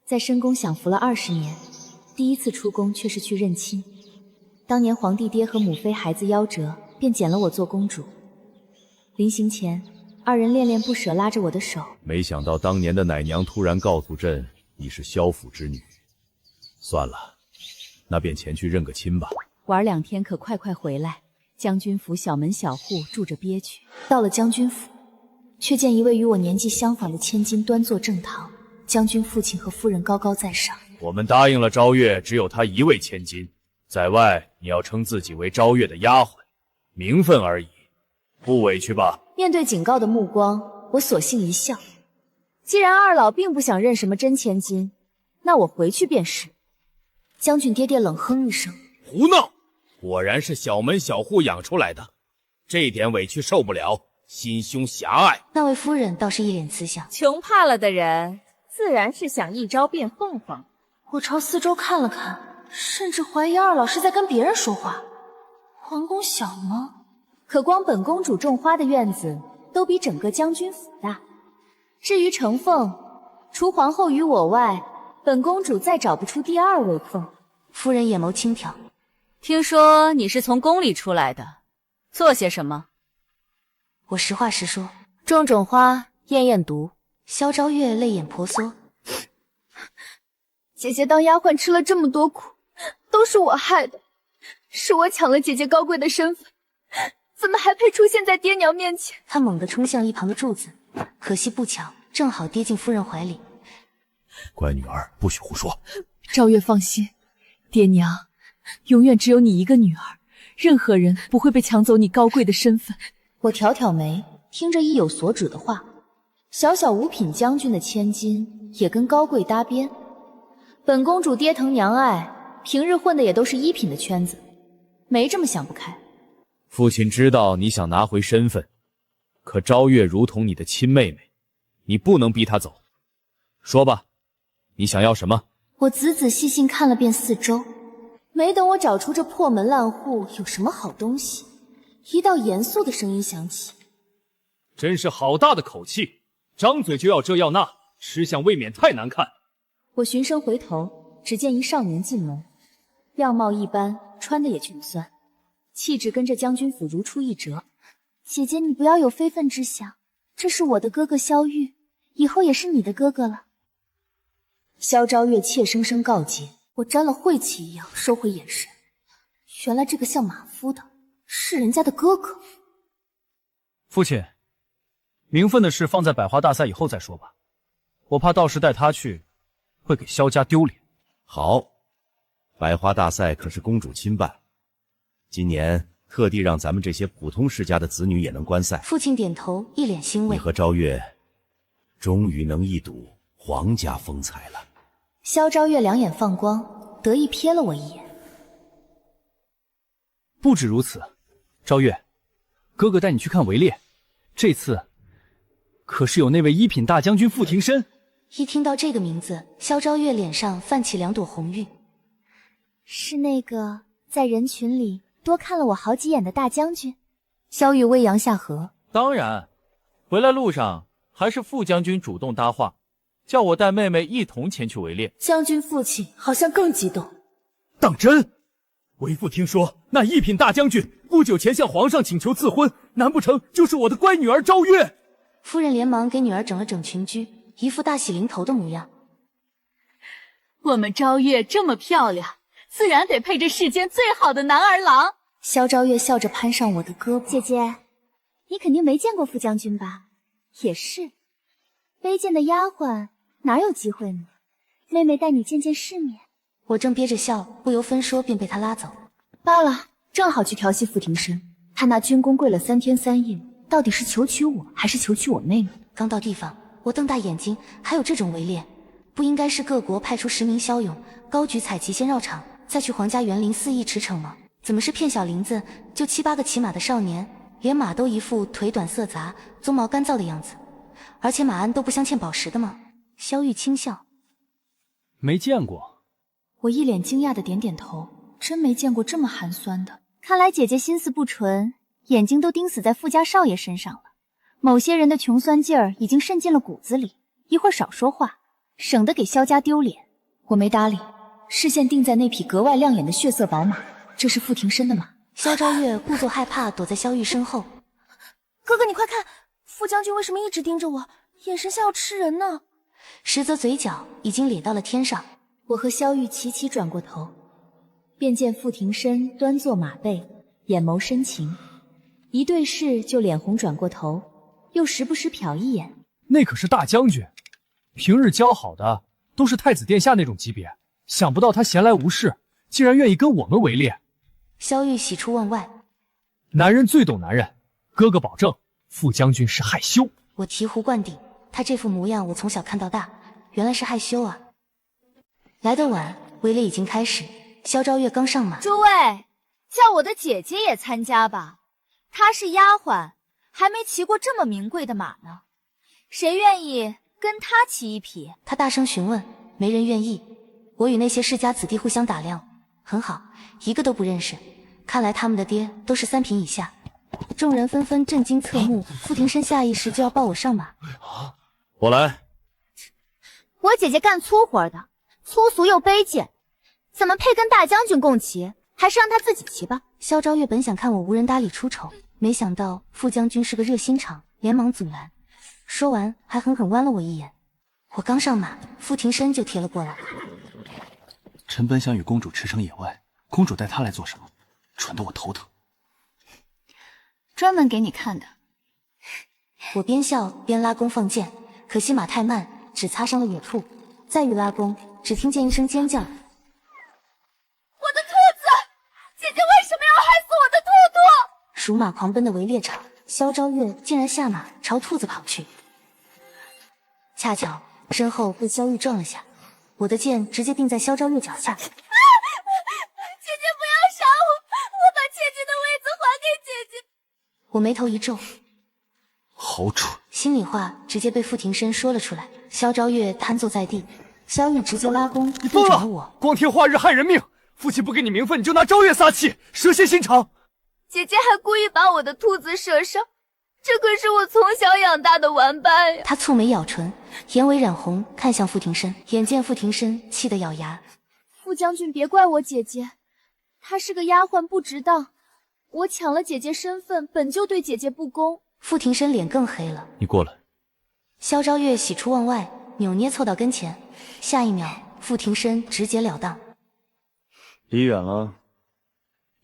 在深宫享福了20年，第一次出宫却是去认亲。当年皇帝爹和母妃孩子夭折，便捡了我做公主。临行前，二人恋恋不舍，拉着我的手。没想到当年的奶娘突然告诉朕你是萧府之女。算了，那便前去认个亲吧。玩2天可快快回来。将军府小门小户，住着憋屈。到了将军府，却见一位与我年纪相仿的千金端坐正堂，将军父亲和夫人高高在上。我们答应了昭月，只有她一位千金，在外你要称自己为昭月的丫鬟，名分而已，不委屈吧？面对警告的目光，我索性一笑。既然二老并不想认什么真千金，那我回去便是。将军爹爹冷哼一声：“胡闹！果然是小门小户养出来的，这点委屈受不了，心胸狭隘。”那位夫人倒是一脸慈祥。穷怕了的人，自然是想一朝变凤凰。我朝四周看了看，甚至怀疑二老是在跟别人说话。皇宫小吗？可光本公主种花的院子都比整个将军府大。至于承凤，除皇后与我外，本公主再找不出第二位凤。夫人眼眸轻挑。听说你是从宫里出来的，做些什么？我实话实说，种花，验毒。萧昭月泪眼婆娑。姐姐当丫鬟吃了这么多苦，都是我害的，是我抢了姐姐高贵的身份，怎么还配出现在爹娘面前？他猛地冲向一旁的柱子，可惜不巧，正好跌进夫人怀里。乖女儿，不许胡说。昭月放心，爹娘永远只有你一个女儿，任何人不会被抢走你高贵的身份。我挑挑眉，听着意有所指的话。小小五品将军的千金也跟高贵搭边。本公主爹疼娘爱，平日混的也都是1品的圈子，没这么想不开。父亲知道你想拿回身份，可昭月如同你的亲妹妹，你不能逼她走。说吧，你想要什么？我仔仔细细看了遍四周，没等我找出这破门烂户有什么好东西，一道严肃的声音响起：“真是好大的口气，张嘴就要这要那，吃相未免太难看。”我循声回头，只见一少年进门，样貌一般，穿的也穷酸，气质跟这将军府如出一辙。姐姐，你不要有非分之想，这是我的哥哥萧玉，以后也是你的哥哥了。萧昭月怯生生告诫，我沾了晦气一样收回眼神。原来这个像马夫的是人家的哥哥。父亲，名分的事放在百花大赛以后再说吧，我怕到时带他去会给萧家丢脸。好，百花大赛可是公主亲办，今年特地让咱们这些普通世家的子女也能观赛。父亲点头，一脸欣慰。你和昭月终于能一睹皇家风采了。萧昭月两眼放光，得意瞥了我一眼。不止如此，昭月，哥哥带你去看围猎，这次可是有那位1品大将军傅庭深。一听到这个名字，萧昭月脸上泛起2朵红晕。是那个在人群里多看了我好几眼的大将军？萧玉微扬下颌。当然，回来路上还是傅将军主动搭话，叫我带妹妹一同前去围猎。将军父亲好像更激动。当真？为父听说那1品大将军不久前向皇上请求赐婚，难不成就是我的乖女儿昭月？夫人连忙给女儿整了整裙裾，一副大喜临头的模样。我们昭月这么漂亮，自然得配这世间最好的男儿郎。萧昭月笑着攀上我的胳膊。姐姐，你肯定没见过傅将军吧？也是，卑贱的丫鬟哪有机会呢？妹妹带你见见世面。我正憋着笑，不由分说便被他拉走。罢了，正好去调戏傅庭深。他那军功跪了3天3夜，到底是求娶我，还是求娶我妹妹？刚到地方，我瞪大眼睛，还有这种围猎？不应该是各国派出10名骁勇，高举彩旗先绕场，再去皇家园林肆意驰骋吗？怎么是骗小林子就7、8个骑马的少年，连马都一副腿短色杂、鬃毛干燥的样子，而且马鞍都不镶嵌宝石的吗？萧玉轻笑，没见过。我一脸惊讶的点点头，真没见过这么寒酸的。看来姐姐心思不纯，眼睛都盯死在傅家少爷身上了。某些人的穷酸劲儿已经渗进了骨子里，一会儿少说话，省得给萧家丢脸。我没搭理，视线定在那匹格外亮眼的血色宝马，这是傅庭深的马。萧昭月故作害怕，躲在萧玉身后。哥哥，你快看，傅将军为什么一直盯着我，眼神像要吃人呢？实则嘴角已经咧到了天上。我和萧玉齐齐转过头，便见傅庭深端坐马背，眼眸深情，一对视就脸红转过头，又时不时瞟一眼。那可是大将军，平日交好的都是太子殿下那种级别，想不到他闲来无事，竟然愿意跟我们围猎。萧玉喜出望外，男人最懂男人，哥哥保证，傅将军是害羞。我醍醐灌顶，他这副模样我从小看到大，原来是害羞啊。来得晚，围猎已经开始。萧昭月刚上马，诸位，叫我的姐姐也参加吧，她是丫鬟，还没骑过这么名贵的马呢，谁愿意跟她骑一匹？他大声询问，没人愿意。我与那些世家子弟互相打量，很好，一个都不认识，看来他们的爹都是3品以下。众人纷纷震惊侧目，傅庭深下意识就要抱我上马。我来。我姐姐干粗活的，粗俗又卑贱，怎么配跟大将军共骑？还是让她自己骑吧。萧昭月本想看我无人搭理出丑，没想到傅将军是个热心肠，连忙阻拦。说完还狠狠剜了我一眼。我刚上马，傅庭深就贴了过来。臣本想与公主驰骋野外，公主带她来做什么？蠢得我头疼。专门给你看的。我边笑边拉弓放箭，可惜马太慢，只擦伤了野兔。再欲拉弓，只听见一声尖叫。我的兔子！姐姐为什么要害死我的兔兔？属马狂奔的围猎场，萧昭月竟然下马朝兔子跑去。恰巧身后被萧玉撞了下，我的剑直接定在萧昭月脚下。姐姐不要杀我，我把姐姐的位子还给姐姐。我眉头一皱，好蠢！心里话直接被傅庭深说了出来。萧昭月瘫坐在地，萧玉直接拉弓对准了我。光天化日害人命，父亲不给你名分，你就拿昭月撒气，蛇蝎心肠。姐姐还故意把我的兔子射伤，这可是我从小养大的玩伴呀。他蹙眉咬唇，眼尾染红，看向傅庭深。眼见傅庭深气得咬牙。傅将军别怪我姐姐，她是个丫鬟不值当，我抢了姐姐身份，本就对姐姐不公。傅庭深脸更黑了。你过来。萧昭月喜出望外，扭捏凑到跟前。下一秒，傅庭深直截了当：离远了，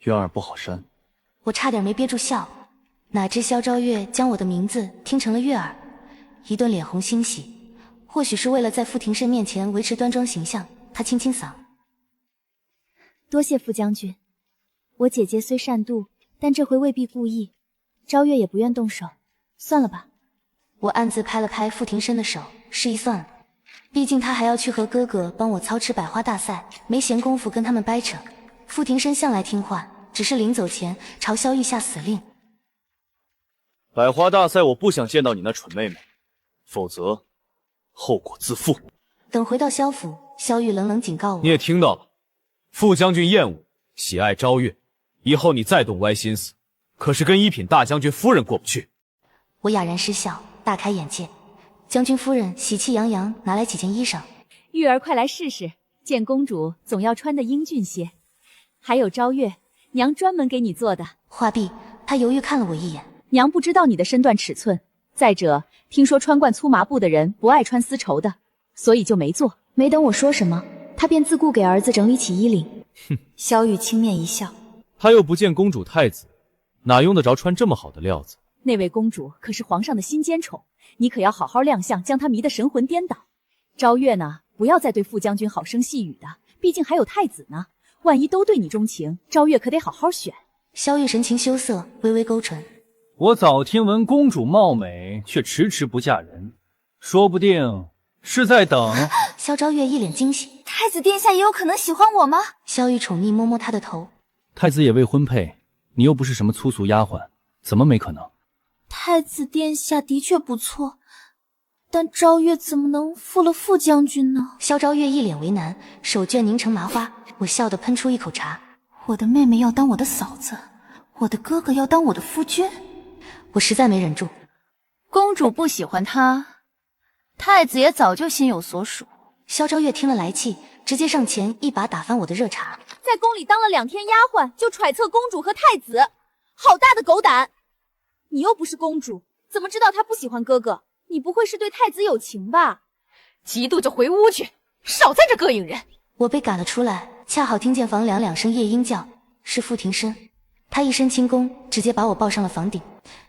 月儿不好扇。我差点没憋住笑，哪知萧昭月将我的名字听成了月儿，一顿脸红欣喜。或许是为了在傅庭深面前维持端庄形象，他清清嗓：多谢傅将军，我姐姐虽善妒，但这回未必故意，昭月也不愿动手，算了吧。我暗自拍了拍傅庭深的手，示意算了，毕竟他还要去和哥哥帮我操持百花大赛，没闲工夫跟他们掰扯。傅庭深向来听话，只是临走前朝萧玉下死令：百花大赛我不想见到你那蠢妹妹，否则后果自负。等回到萧府，萧玉冷冷警告我：你也听到了，傅将军厌恶喜爱昭月，以后你再动歪心思，可是跟1品大将军夫人过不去。我哑然失笑，大开眼界。将军夫人喜气洋洋拿来几件衣裳：玉儿快来试试，见公主总要穿得英俊些。还有昭月，娘专门给你做的。话毕，他犹豫看了我一眼：娘不知道你的身段尺寸，再者听说穿惯粗麻布的人不爱穿丝绸的，所以就没做。没等我说什么，他便自顾给儿子整理起衣领。哼，萧玉轻蔑一笑：他又不见公主太子，哪用得着穿这么好的料子？那位公主可是皇上的心尖宠，你可要好好亮相，将她迷得神魂颠倒。昭月呢，不要再对傅将军好声细语的，毕竟还有太子呢，万一都对你钟情，昭月可得好好选。萧玉神情羞涩，微微勾唇：我早听闻公主貌美，却迟迟不嫁人，说不定是在等。萧昭月一脸惊喜：太子殿下也有可能喜欢我吗？萧玉宠溺摸摸他的头：太子也未婚配，你又不是什么粗俗丫鬟，怎么没可能？太子殿下的确不错，但昭月怎么能负了傅将军呢？萧昭月一脸为难，手绢凝成麻花。我笑得喷出一口茶：我的妹妹要当我的嫂子，我的哥哥要当我的夫君。我实在没忍住：公主不喜欢他，太子也早就心有所属。萧昭月听了来气，直接上前一把打翻我的热茶。在宫里当了2天丫鬟，就揣测公主和太子，好大的狗胆！你又不是公主，怎么知道他不喜欢哥哥？你不会是对太子有情吧？嫉妒就回屋去，少在这膈应人！我被赶了出来，恰好听见房梁2声夜莺叫，是傅庭深。他一身轻功，直接把我抱上了房顶。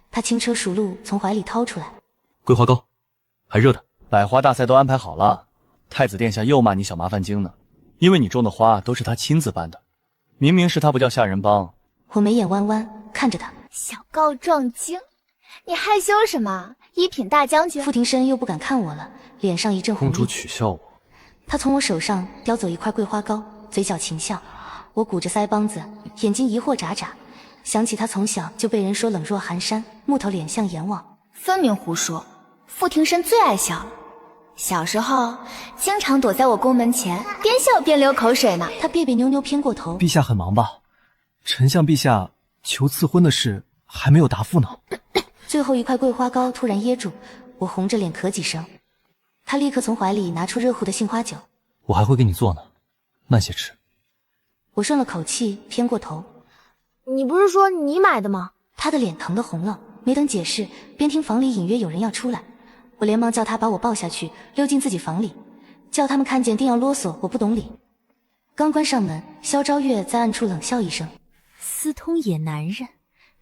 他轻车熟路从怀里掏出来桂花糕，还热的。百花大赛都安排好了，太子殿下又骂你小麻烦精呢，因为你种的花都是他亲自搬的，明明是他不叫下人帮。我眉眼弯弯看着他，小告状精，你害羞什么？一品大将军。傅庭深又不敢看我了，脸上一阵红公主取笑我。他从我手上叼走一块桂花糕，嘴角轻笑。我鼓着腮帮子，眼睛疑惑眨眨，想起他从小就被人说冷若寒山，木头脸像阎王，分明胡说。傅庭深最爱笑了，小时候经常躲在我宫门前，边笑边流口水呢。他别别扭扭偏过头，陛下很忙吧？丞相陛下求赐婚的事还没有答复呢。最后一块桂花糕突然噎住，我红着脸咳几声。他立刻从怀里拿出热乎的杏花酒，我还会给你做呢，慢些吃。我顺了口气，偏过头。你不是说你买的吗？他的脸疼得红了，没等解释，边听房里隐约有人要出来，我连忙叫他把我抱下去，溜进自己房里，叫他们看见定要啰嗦，我不懂理。刚关上门，萧昭月在暗处冷笑一声：私通野男人，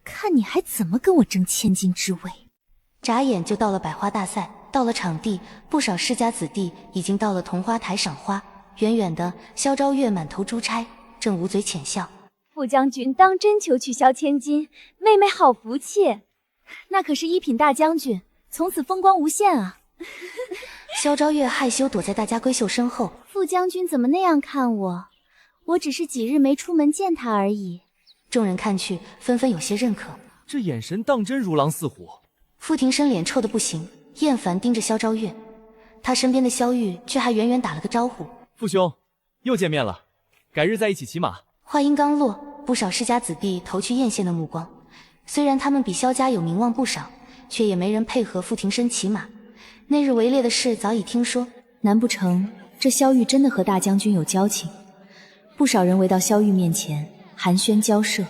看你还怎么跟我争千金之位。眨眼就到了百花大赛，到了场地，不少世家子弟已经到了桐花台赏花。远远的，萧昭月满头珠钗，正捂嘴浅笑。傅将军当真求去萧千金，妹妹好福气。那可是一品大将军，从此风光无限啊。萧昭月害羞躲在大家闺秀身后。傅将军怎么那样看我？我只是几日没出门见他而已。众人看去，纷纷有些认可。这眼神当真如狼似虎。傅庭深脸臭得不行，厌烦盯着萧昭月。他身边的萧玉却还远远打了个招呼：傅兄，又见面了，改日在一起骑马。话音刚落，不少世家子弟投去艳羡的目光。虽然他们比萧家有名望不少，却也没人配合傅庭深骑马。那日围猎的事早已听说，难不成这萧玉真的和大将军有交情？不少人围到萧玉面前寒暄交涉。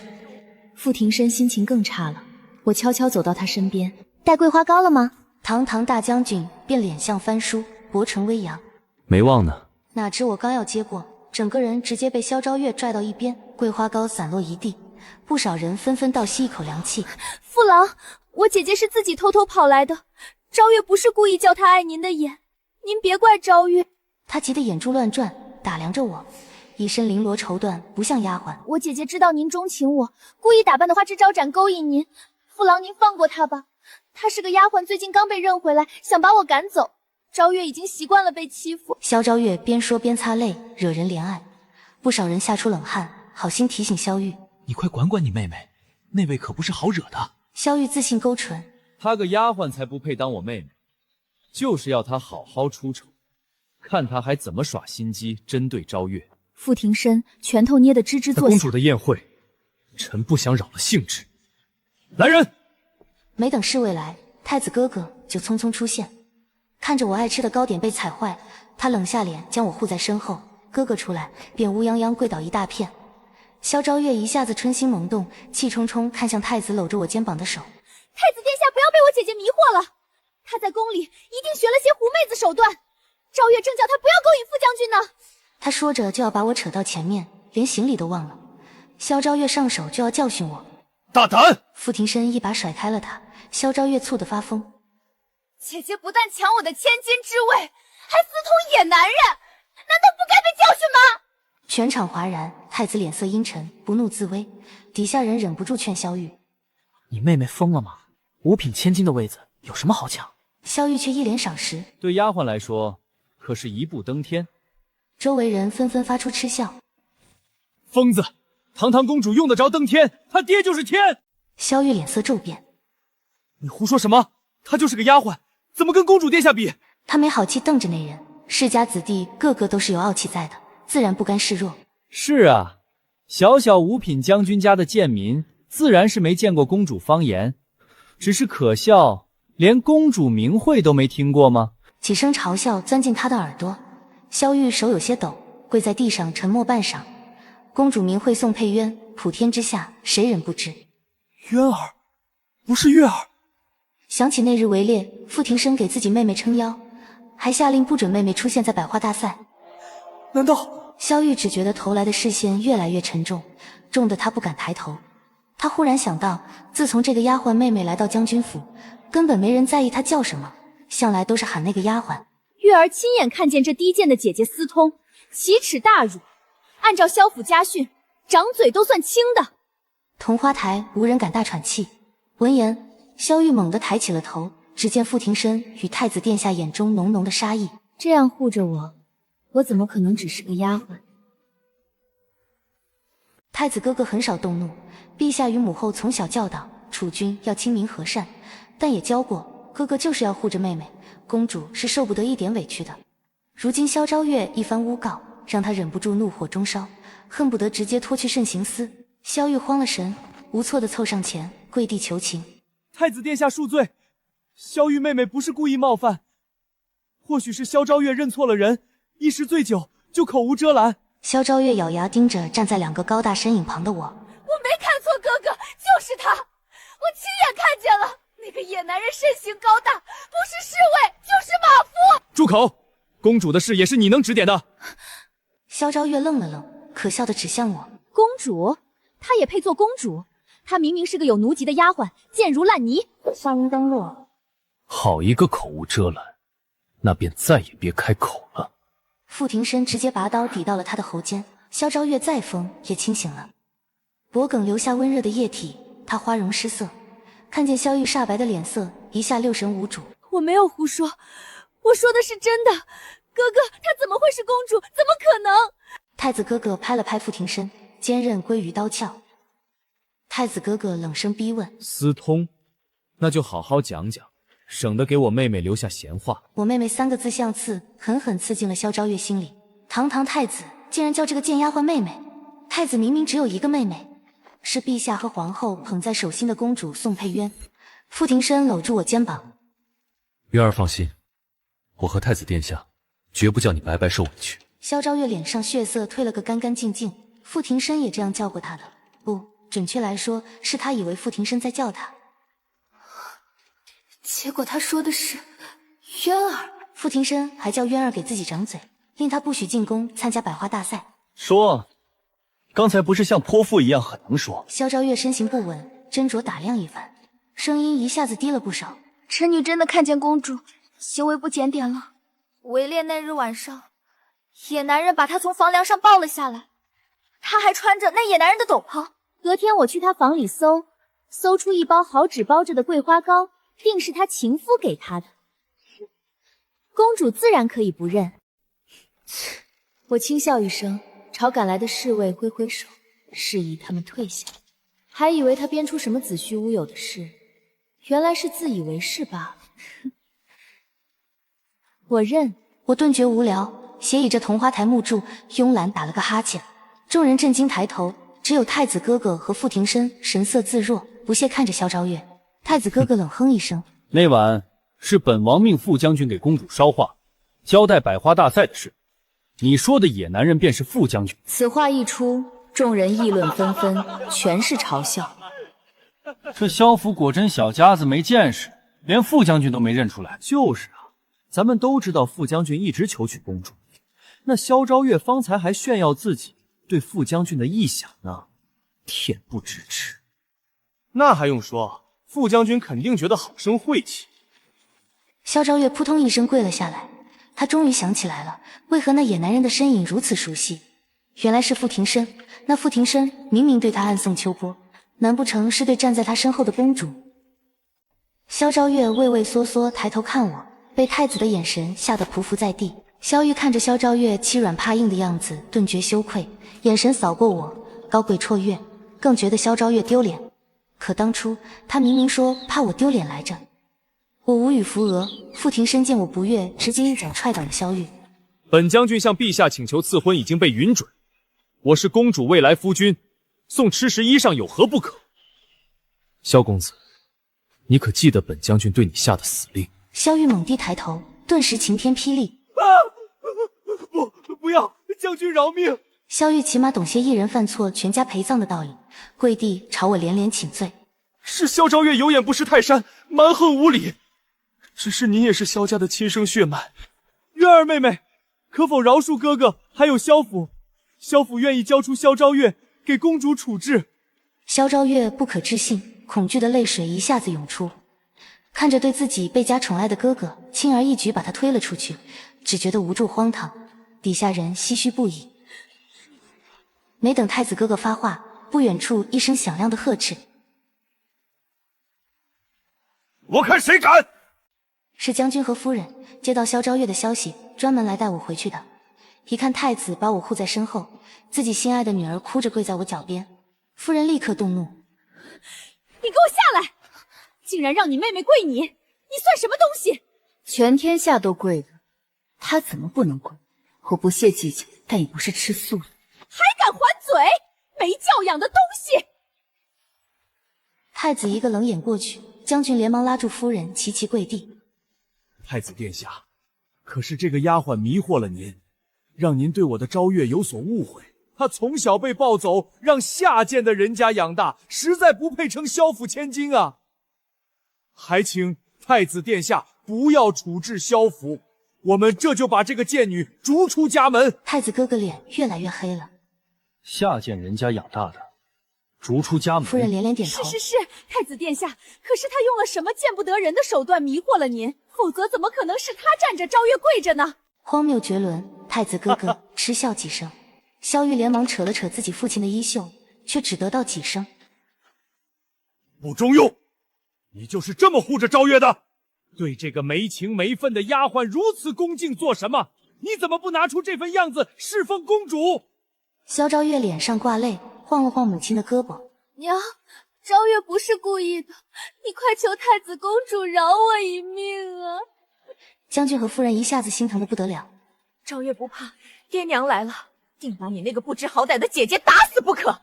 傅庭深心情更差了，我悄悄走到他身边：带桂花糕了吗？堂堂大将军便脸像翻书，薄唇微扬。没忘呢。哪知我刚要接过，整个人直接被萧昭月拽到一边，桂花糕散落一地。不少人纷纷倒吸一口凉气。父郎，我姐姐是自己偷偷跑来的，昭月不是故意叫她碍您的眼，您别怪昭月。她急得眼珠乱转，打量着我，一身绫罗绸缎，不像丫鬟。我姐姐知道您钟情我，故意打扮的花枝招展勾引您。父郎，您放过她吧，她是个丫鬟，最近刚被认回来，想把我赶走。昭月已经习惯了被欺负。萧昭月边说边擦泪，惹人怜爱。不少人吓出冷汗，好心提醒萧玉：你快管管你妹妹，那位可不是好惹的。萧玉自信勾唇：她个丫鬟才不配当我妹妹，就是要她好好出丑，看她还怎么耍心机针对昭月。傅庭深拳头捏得吱吱作响。公主的宴会，臣不想扰了兴致。来人！没等侍卫来，太子哥哥就匆匆出现。看着我爱吃的糕点被踩坏，他冷下脸将我护在身后。哥哥出来便乌泱泱跪倒一大片。萧昭月一下子春心萌动，气冲冲看向太子搂着我肩膀的手。太子殿下不要被我姐姐迷惑了，她在宫里一定学了些狐妹子手段。昭月正叫她不要勾引傅将军呢。他说着就要把我扯到前面，连行礼都忘了。萧昭月上手就要教训我。大胆！傅庭深一把甩开了他，萧昭月蹙得发疯。姐姐不但抢我的千金之位，还私通野男人，难道不该被教训吗？全场哗然，太子脸色阴沉，不怒自威。底下人忍不住劝萧玉：你妹妹疯了吗？五品千金的位子有什么好抢？萧玉却一脸赏识：对丫鬟来说，可是一步登天。周围人纷纷发出嗤笑：疯子！堂堂公主用得着登天？她爹就是天！萧玉脸色骤变：你胡说什么？她就是个丫鬟，怎么跟公主殿下比？他没好气瞪着那人。世家子弟个个都是有傲气在的，自然不甘示弱。是啊，小小五品将军家的贱民，自然是没见过公主芳颜。只是可笑，连公主名讳都没听过吗？几声嘲笑钻进他的耳朵。萧玉手有些抖，跪在地上沉默半晌。公主名讳宋佩渊，普天之下谁人不知？渊儿，不是月儿。想起那日围猎，傅庭生给自己妹妹撑腰，还下令不准妹妹出现在百花大赛。难道？萧玉只觉得投来的视线越来越沉重，重得他不敢抬头。他忽然想到，自从这个丫鬟妹妹来到将军府，根本没人在意她叫什么，向来都是喊那个丫鬟。月儿亲眼看见这低贱的姐姐私通，奇耻大辱。按照萧府家训，掌嘴都算轻的。桐花台无人敢大喘气。闻言，萧玉猛地抬起了头，只见傅庭生与太子殿下眼中浓浓的杀意。这样护着我，我怎么可能只是个丫鬟？太子哥哥很少动怒，陛下与母后从小教导储君要亲民和善，但也教过哥哥就是要护着妹妹，公主是受不得一点委屈的。如今萧昭月一番诬告，让他忍不住怒火中烧，恨不得直接拖去慎刑司。萧玉慌了神，无措地凑上前，跪地求情：“太子殿下恕罪，萧玉妹妹不是故意冒犯，或许是萧昭月认错了人，一时醉酒就口无遮拦。”萧昭月咬牙盯着站在两个高大身影旁的我：“我没看错哥哥，就是他，我亲眼看见了，那个野男人身形高大，不是侍卫就是马夫。”住口！公主的事也是你能指点的？萧昭月愣了愣，可笑地指向我：“公主？她也配做公主？她明明是个有奴籍的丫鬟，贱如烂泥。”话音刚落，好一个口无遮拦，那便再也别开口了。傅庭生直接拔刀抵到了他的喉间，萧昭月再疯也清醒了，脖颈流下温热的液体，他花容失色，看见萧玉煞白的脸色，一下六神无主。我没有胡说，我说的是真的，哥哥他怎么会是公主？怎么可能？太子哥哥拍了拍傅庭生，坚韧归于刀鞘。太子哥哥冷声逼问：“私通？那就好好讲讲，省得给我妹妹留下闲话。”我妹妹三个字像刺，狠狠刺进了萧昭月心里。堂堂太子竟然叫这个贱丫鬟妹妹！太子明明只有一个妹妹，是陛下和皇后捧在手心的公主宋佩渊。傅庭生搂住我肩膀：“渊儿放心，我和太子殿下绝不叫你白白受委屈。”萧昭月脸上血色褪了个干干净净，傅庭生也这样叫过他的，不，准确来说是他以为傅庭生在叫他。结果他说的是渊儿。傅庭生还叫渊儿给自己掌嘴，令他不许进宫参加百花大赛。说，刚才不是像泼妇一样很能说？萧昭月身形不稳，斟酌打量一番，声音一下子低了不少。臣女真的看见公主行为不检点了。围猎那日晚上，野男人把她从房梁上抱了下来，她还穿着那野男人的斗篷。隔天我去他房里搜出一包好纸包着的桂花糕，定是他情夫给他的。公主自然可以不认。我轻笑一声，朝赶来的侍卫挥挥手，示意他们退下。还以为他编出什么子虚乌有的事，原来是自以为是罢了。我认。我顿觉无聊，斜倚着桐花台木柱，慵懒打了个哈欠。众人震惊抬头，只有太子哥哥和傅庭生神色自若，不屑看着萧昭月。太子哥哥冷哼一声：“那晚是本王命傅将军给公主捎话，交代百花大赛的事。你说的野男人便是傅将军。”此话一出，众人议论纷纷，全是嘲笑。这萧府果真小家子没见识，连傅将军都没认出来。就是啊，咱们都知道傅将军一直求娶公主，那萧昭月方才还炫耀自己对傅将军的意想呢，恬不知耻。那还用说，傅将军肯定觉得好生晦气。萧昭月扑通一声跪了下来，他终于想起来了，为何那野男人的身影如此熟悉？原来是傅庭生。那傅庭生明明对他暗送秋波，难不成是对站在他身后的公主？萧昭月畏畏缩缩抬头看我，被太子的眼神吓得匍匐在地。萧玉看着萧昭月欺软怕硬的样子，顿觉羞愧，眼神扫过我，高贵绰约，更觉得萧昭月丢脸。可当初他明明说怕我丢脸来着。我无语扶额，傅庭生见我不悦，直接一脚踹倒了萧玉。本将军向陛下请求赐婚已经被允准，我是公主未来夫君，送吃食衣裳有何不可？萧公子，你可记得本将军对你下的死令？萧玉猛地抬头，顿时晴天霹雳。不要，将军饶命！萧玉起码懂些一人犯错全家陪葬的道理，跪地朝我连连请罪。是萧昭月有眼不识泰山，蛮横无理。只是您也是萧家的亲生血脉，月儿妹妹，可否饶恕哥哥还有萧府？萧府愿意交出萧昭月给公主处置。萧昭月不可置信，恐惧的泪水一下子涌出，看着对自己倍加宠爱的哥哥，轻而易举把他推了出去，只觉得无助荒唐，底下人唏嘘不已。没等太子哥哥发话，不远处一声响亮的呵斥：“我看谁敢！”是将军和夫人接到萧昭月的消息，专门来带我回去的。一看太子把我护在身后，自己心爱的女儿哭着跪在我脚边，夫人立刻动怒：“你给我下来！竟然让你妹妹跪你，你算什么东西？”全天下都跪的，他怎么不能跪？我不屑计较，但也不是吃素的。还敢还嘴，没教养的东西！太子一个冷眼过去，将军连忙拉住夫人，齐齐跪地。太子殿下，可是这个丫鬟迷惑了您，让您对我的昭月有所误会。她从小被抱走，让下贱的人家养大，实在不配称萧府千金啊！还请太子殿下不要处置萧府，我们这就把这个贱女逐出家门。太子哥哥脸越来越黑了。下贱人家养大的，逐出家门。夫人连连点头。是，太子殿下，可是他用了什么见不得人的手段迷惑了您？否则怎么可能是他站着，昭月跪着呢？荒谬绝伦！太子哥哥嗤笑几声，萧玉连忙扯了扯自己父亲的衣袖，却只得道几声：“不中用！你就是这么护着昭月的？对这个没情没分的丫鬟如此恭敬做什么？你怎么不拿出这份样子侍奉公主？”萧昭月脸上挂泪，晃了晃母亲的胳膊：“娘，昭月不是故意的，你快求太子公主饶我一命啊！”将军和夫人一下子心疼的不得了。昭月不怕，爹娘来了，定把你那个不知好歹的姐姐打死不可！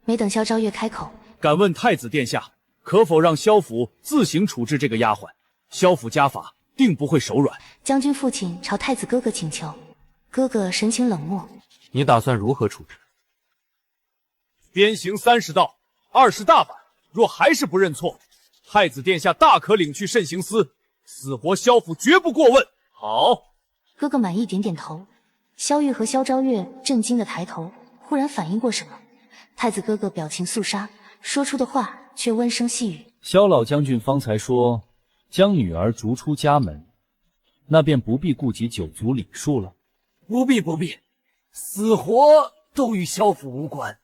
没等萧昭月开口，敢问太子殿下，可否让萧府自行处置这个丫鬟？萧府家法定不会手软。将军父亲朝太子哥哥请求，哥哥神情冷漠：“你打算如何处置？”鞭刑30道，20大板。若还是不认错，太子殿下大可领去慎刑司，死活萧府绝不过问。好。哥哥满意点点头。萧玉和萧昭月震惊的抬头，忽然反应过什么。太子哥哥表情肃杀，说出的话却温声细语：“萧老将军方才说将女儿逐出家门，那便不必顾及九族礼数了。”“不必，死活都与萧府无关。”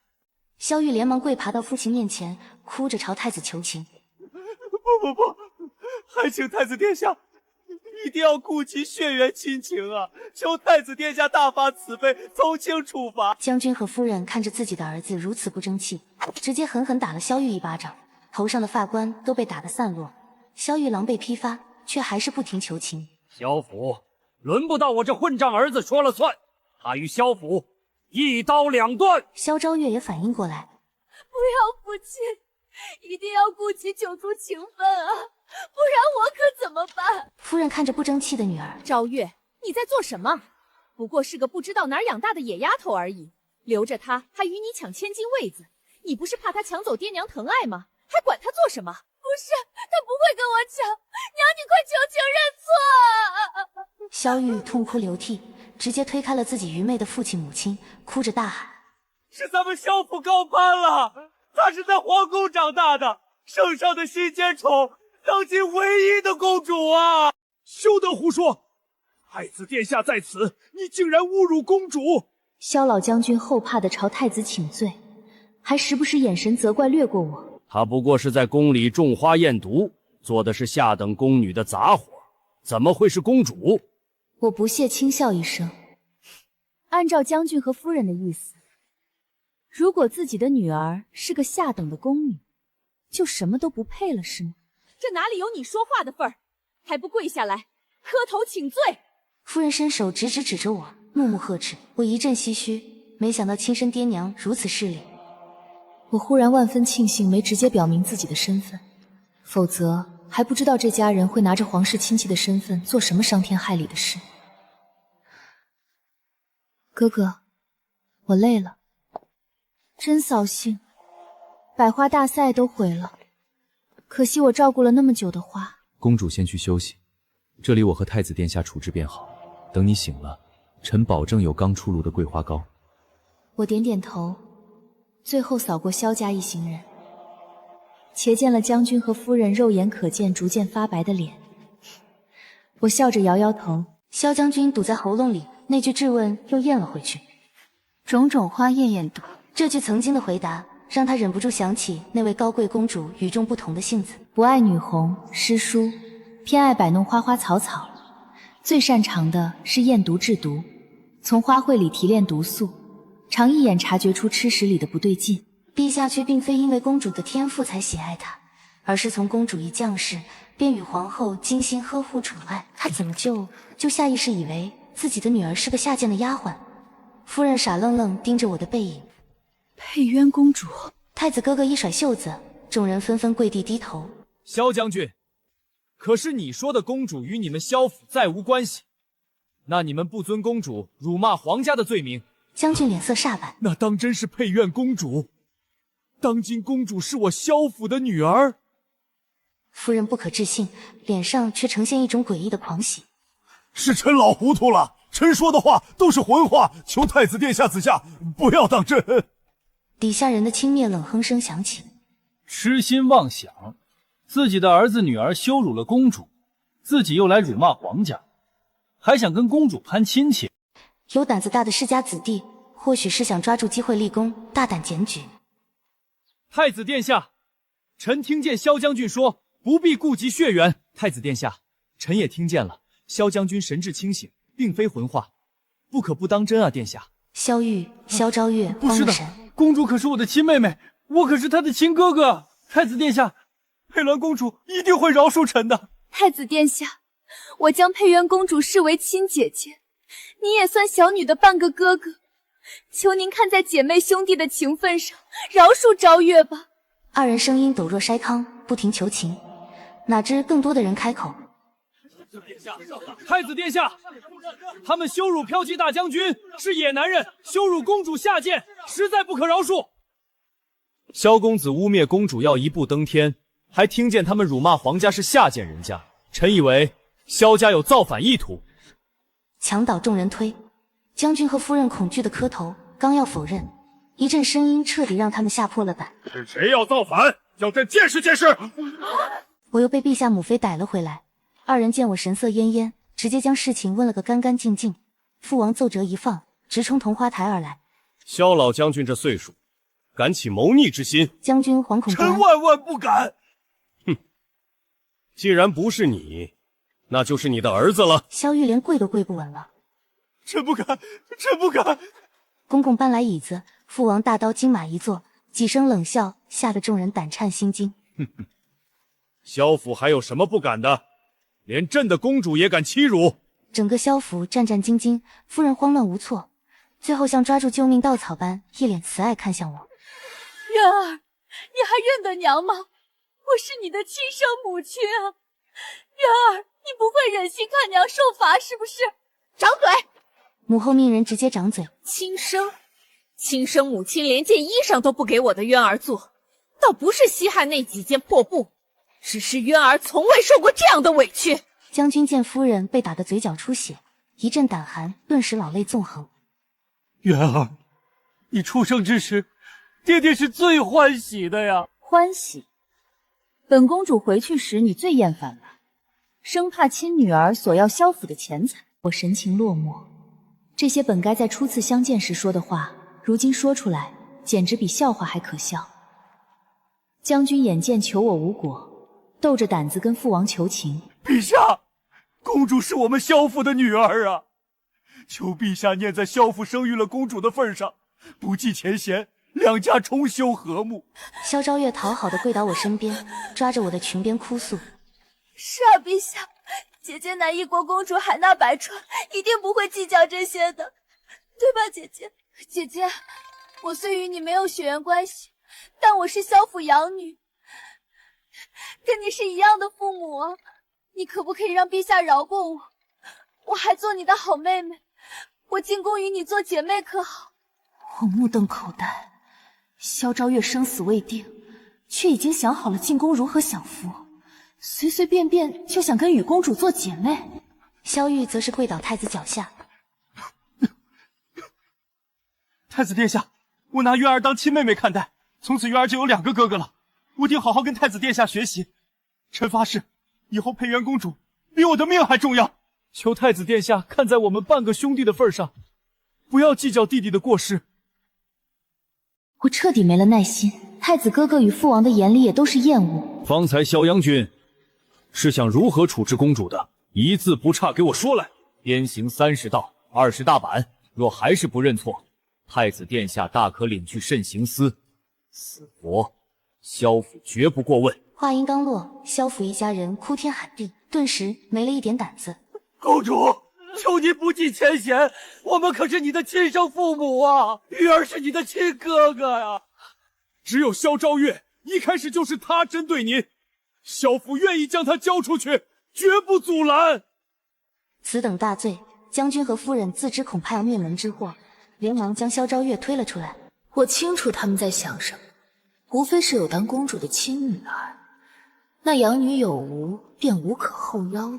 萧玉连忙跪爬到父亲面前，哭着朝太子求情：“不，还请太子殿下一定要顾及血缘亲情啊！求太子殿下大发慈悲，从轻处罚。”将军和夫人看着自己的儿子如此不争气，直接狠狠打了萧玉一巴掌，头上的发冠都被打得散落。萧玉狼狈披发，却还是不停求情：“萧府轮不到我这混账儿子说了算，他与萧府一刀两断。”萧昭月也反应过来：“不要父亲，一定要顾及九族情分啊，不然我可怎么办？”夫人看着不争气的女儿：“昭月，你在做什么？不过是个不知道哪儿养大的野丫头而已，留着她还与你抢千金位子，你不是怕她抢走爹娘疼爱吗？还管她做什么？”“不是，她不会跟我抢，娘你快求情认错啊！”萧玉痛哭流涕，直接推开了自己愚昧的父亲母亲，哭着大喊：“是咱们萧府高攀了！她是在皇宫长大的，圣上的心尖宠，当今唯一的公主啊！”“休得胡说！太子殿下在此，你竟然侮辱公主！”萧老将军后怕的朝太子请罪，还时不时眼神责怪掠过我。他不过是在宫里种花验毒，做的是下等宫女的杂活，怎么会是公主？我不屑轻笑一声。按照将军和夫人的意思，如果自己的女儿是个下等的宫女，就什么都不配了，是吗？这哪里有你说话的份儿？还不跪下来磕头请罪！夫人伸手指着我，怒目呵斥。我一阵唏嘘，没想到亲生爹娘如此势利。我忽然万分庆幸没直接表明自己的身份，否则还不知道这家人会拿着皇室亲戚的身份做什么伤天害理的事。哥哥，我累了。真扫兴，百花大赛都毁了，可惜我照顾了那么久的花。公主先去休息，这里我和太子殿下处置便好。等你醒了，臣保证有刚出炉的桂花糕。我点点头，最后扫过萧家一行人，瞥见了将军和夫人肉眼可见逐渐发白的脸。我笑着摇摇头。萧将军堵在喉咙里，那句质问又咽了回去。种种花艳艳毒，这句曾经的回答让他忍不住想起那位高贵公主与众不同的性子。不爱女红诗书，偏爱摆弄花花草草，最擅长的是验毒制毒，从花卉里提炼毒素，常一眼察觉出吃食里的不对劲。陛下却并非因为公主的天赋才喜爱她，而是从公主一降世便与皇后精心呵护宠爱。他怎么就下意识以为自己的女儿是个下贱的丫鬟？夫人傻愣愣盯着我的背影。佩渊公主，太子哥哥一甩袖子，众人纷纷跪地低头。萧将军，可是你说的公主与你们萧府再无关系，那你们不尊公主、辱骂皇家的罪名？将军脸色煞白，那当真是佩苑公主。当今公主是我萧府的女儿。夫人不可置信，脸上却呈现一种诡异的狂喜。是臣老糊涂了，臣说的话都是混话，求太子殿下子下不要当真。底下人的轻蔑冷哼声响起。痴心妄想，自己的儿子女儿羞辱了公主，自己又来辱骂皇家，还想跟公主攀亲戚。有胆子大的世家子弟，或许是想抓住机会立功，大胆检举。太子殿下，臣听见萧将军说不必顾及血缘。太子殿下，臣也听见了，萧将军神志清醒，并非混话，不可不当真啊，殿下。萧玉、萧昭月不是的，公主可是我的亲妹妹，我可是她的亲哥哥。太子殿下，佩鸾公主一定会饶恕臣的。太子殿下，我将佩渊公主视为亲姐姐，你也算小女的半个哥哥，求您看在姐妹兄弟的情分上，饶恕昭月吧。二人声音陡若筛糠，不停求情。哪知更多的人开口。太子殿下，他们羞辱骠骑大将军是野男人，羞辱公主下贱，实在不可饶恕。萧公子污蔑公主要一步登天，还听见他们辱骂皇家是下贱人家，臣以为萧家有造反意图。墙倒众人推，将军和夫人恐惧的磕头，刚要否认，一阵声音彻底让他们吓破了胆。是谁要造反？叫朕见识见识！我又被陛下母妃逮了回来。二人见我神色恹恹，直接将事情问了个干干净净。父王奏折一放，直冲桐花台而来。萧老将军这岁数，敢起谋逆之心？将军惶恐不安。臣万万不敢。哼，既然不是你，那就是你的儿子了。萧玉连跪都跪不稳了。臣不敢，臣不敢。公公搬来椅子，父王大刀金马一坐，几声冷笑，吓得众人胆颤心惊。哼哼，萧府还有什么不敢的？连朕的公主也敢欺辱？整个萧府战战兢兢，夫人慌乱无措，最后像抓住救命稻草般，一脸慈爱看向我。渊儿，你还认得娘吗？我是你的亲生母亲啊！渊儿，你不会忍心看娘受罚是不是？掌嘴！母后命人直接掌嘴。亲生母亲连件衣裳都不给我的渊儿做，倒不是稀罕那几件破布，只是渊儿从未受过这样的委屈。将军见夫人被打得嘴角出血，一阵胆寒，顿时老泪纵横。渊儿，你出生之时，爹爹是最欢喜的呀。欢喜？本公主回去时你最厌烦了，生怕亲女儿索要萧府的钱财。我神情落寞，这些本该在初次相见时说的话，如今说出来，简直比笑话还可笑。将军眼见求我无果，斗着胆子跟父王求情。陛下，公主是我们萧府的女儿啊，求陛下念在萧府生育了公主的份上，不计前嫌，两家重修和睦。萧昭月讨好的跪倒我身边，抓着我的裙边哭诉：是啊，陛下，姐姐乃一国公主，海纳百川，一定不会计较这些的，对吧，姐姐？姐姐，我虽与你没有血缘关系，但我是萧府养女，跟你是一样的父母啊，你可不可以让陛下饶过我？我还做你的好妹妹，我进宫与你做姐妹可好？我目瞪口呆，萧昭月生死未定，却已经想好了进宫如何享福，随随便便就想跟雨公主做姐妹。萧玉则是跪倒太子脚下。太子殿下，我拿渊儿当亲妹妹看待，从此渊儿就有2个哥哥了。我定好好跟太子殿下学习。臣发誓，以后配元公主比我的命还重要。求太子殿下看在我们半个兄弟的份上，不要计较弟弟的过失。我彻底没了耐心，太子哥哥与父王的眼里也都是厌恶。方才萧阳君是想如何处置公主的？一字不差给我说来。鞭刑30道，20大板。若还是不认错，太子殿下大可领去慎刑司。死活，萧府绝不过问。话音刚落，萧府一家人哭天喊地，顿时没了一点胆子。公主，求你不计前嫌，我们可是你的亲生父母啊！玉儿是你的亲哥哥呀！只有萧昭月，一开始就是他针对您，萧府愿意将他交出去，绝不阻拦。此等大罪，将军和夫人自知恐怕要灭门之祸，连忙将萧昭月推了出来。我清楚他们在想什么，无非是有当公主的亲女儿，那养女有无便无可厚邀。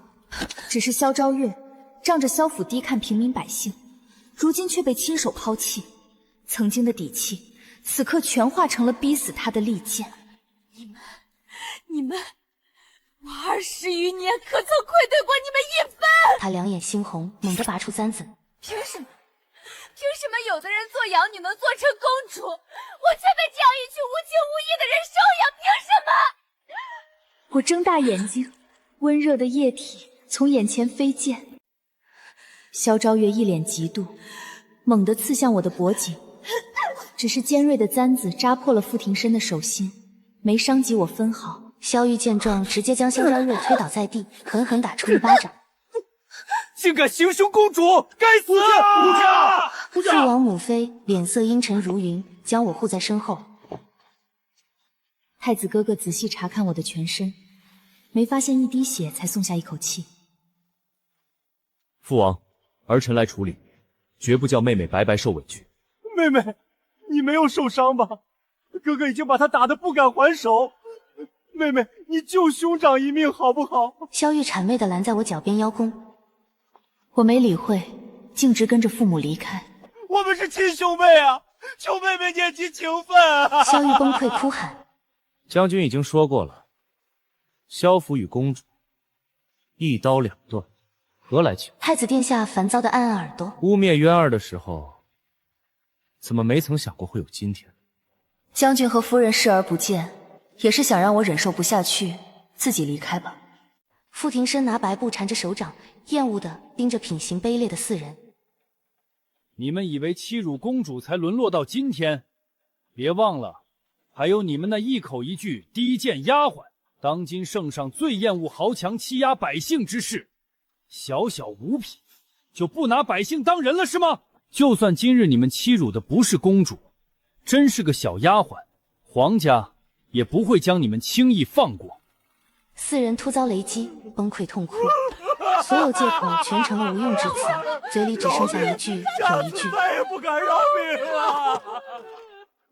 只是萧昭月仗着萧府低看平民百姓，如今却被亲手抛弃，曾经的底气此刻全化成了逼死他的利剑。你们，我20余年可曾愧对过你们一分？他两眼猩红，猛地拔出簪子。凭什么有的人做养女能做成公主，我却被这样一群无情无义的人收养？凭什么？我睁大眼睛，温热的液体从眼前飞溅。萧昭月一脸嫉妒，猛地刺向我的脖颈，只是尖锐的簪子扎破了傅庭深的手心，没伤及我分毫。萧玉见状，直接将萧昭月推倒在地，狠狠打出一巴掌。竟敢行凶公主，该死！父王母妃脸色阴沉如云，将我护在身后。太子哥哥仔细查看我的全身，没发现一滴血，才松下一口气。父王，儿臣来处理，绝不叫妹妹白白受委屈。妹妹，你没有受伤吧？哥哥已经把她打得不敢还手。妹妹，你救兄长一命好不好？萧玉谄媚地拦在我脚边邀功。我没理会，径直跟着父母离开。我们是亲兄妹啊，求妹妹念及情分啊！萧玉崩溃哭喊。将军已经说过了，萧府与公主一刀两断，何来情？太子殿下烦躁地按按耳朵。污蔑渊儿的时候，怎么没曾想过会有今天？将军和夫人视而不见，也是想让我忍受不下去，自己离开吧。傅庭深拿白布缠着手掌，厌恶地盯着品行卑劣的4人。你们以为欺辱公主才沦落到今天？别忘了，还有你们那一口一句低贱丫鬟，当今圣上最厌恶豪强欺压百姓之事。小小五品，就不拿百姓当人了是吗？就算今日你们欺辱的不是公主，真是个小丫鬟，皇家也不会将你们轻易放过。 4人突遭雷击，崩溃痛哭，所有借口全成了无用之词，嘴里只剩下一句又一句。再也不敢饶命了。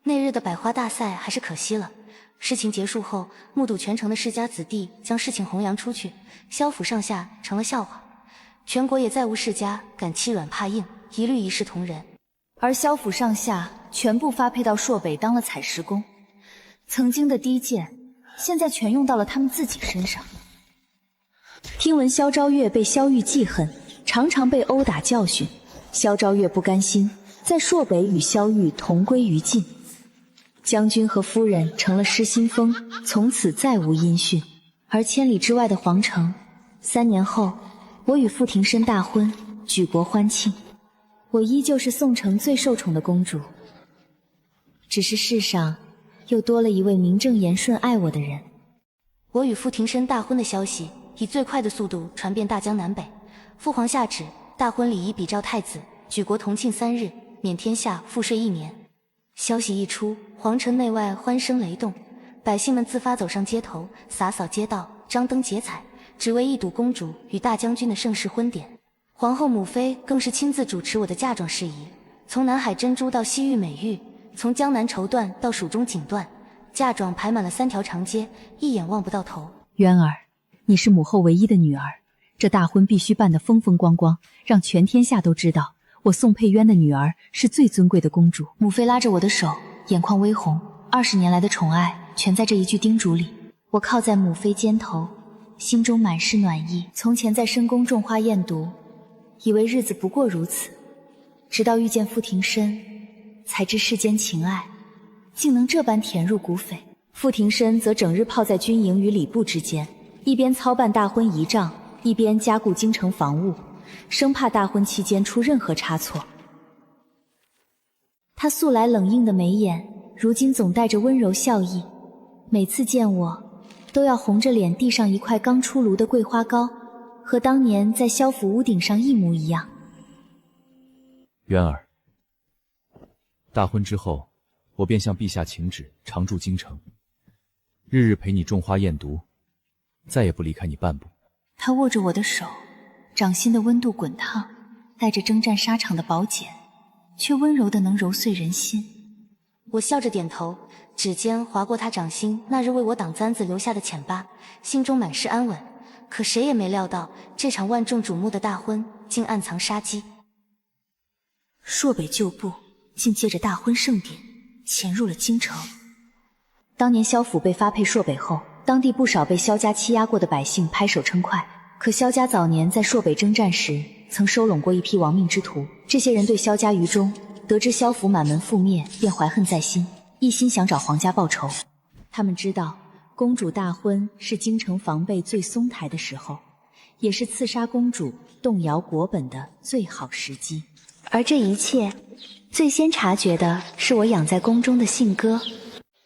那日的百花大赛还是可惜了。事情结束后，目睹全城的世家子弟将事情弘扬出去，萧府上下成了笑话，全国也再无世家敢欺软怕硬，一律一视同仁。而萧府上下全部发配到朔北当了采石工，曾经的低贱。 现在全用到了他们自己身上。听闻萧昭月被萧玉记恨，常常被殴打教训。萧昭月不甘心，在朔北与萧玉同归于尽。将军和夫人成了失心疯，从此再无音讯。而千里之外的皇城，3年后，我与傅庭深大婚，举国欢庆。我依旧是宋城最受宠的公主，只是世上。 又多了一位名正言顺爱我的人。我与傅庭深大婚的消息以最快的速度传遍大江南北。父皇下旨，大婚礼仪比照太子，举国同庆3日，免天下赋税1年。消息一出，皇城内外欢声雷动，百姓们自发走上街头，洒扫街道，张灯结彩，只为一睹公主与大将军的盛世婚典。皇后母妃更是亲自主持我的嫁妆事宜，从南海珍珠到西域美玉，从江南绸缎到蜀中锦缎，嫁妆排满了3条长街，一眼望不到头。渊儿，你是母后唯一的女儿，这大婚必须办得风风光光，让全天下都知道我宋佩渊的女儿是最尊贵的公主。母妃拉着我的手，眼眶微红，20年来的宠爱全在这一句叮嘱里。我靠在母妃肩头，心中满是暖意。从前在深宫种花艳毒，以为日子不过如此，直到遇见傅庭深，才知世间情爱竟能这般甜入骨髓。傅庭深则整日泡在军营与礼部之间，一边操办大婚仪仗，一边加固京城防务，生怕大婚期间出任何差错。他素来冷硬的眉眼，如今总带着温柔笑意，每次见我都要红着脸递上一块刚出炉的桂花糕，和当年在萧府屋顶上一模一样。渊儿，大婚之后，我便向陛下请旨，常驻京城，日日陪你种花验毒，再也不离开你半步。他握着我的手，掌心的温度滚烫，带着征战沙场的宝剑，却温柔的能揉碎人心。我笑着点头，指尖划过他掌心那日为我挡簪子留下的浅疤，心中满是安稳。可谁也没料到，这场万众瞩目的大婚竟暗藏杀机。朔北旧部竟借着大婚盛典潜入了京城。当年萧府被发配朔北后，当地不少被萧家欺压过的百姓拍手称快。可萧家早年在朔北征战时，曾收拢过一批亡命之徒，这些人对萧家于忠，得知萧府满门覆灭，便怀恨在心，一心想找皇家报仇。他们知道公主大婚是京城防备最松懈的时候，也是刺杀公主、动摇国本的最好时机。而这一切，最先察觉的是我养在宫中的信鸽。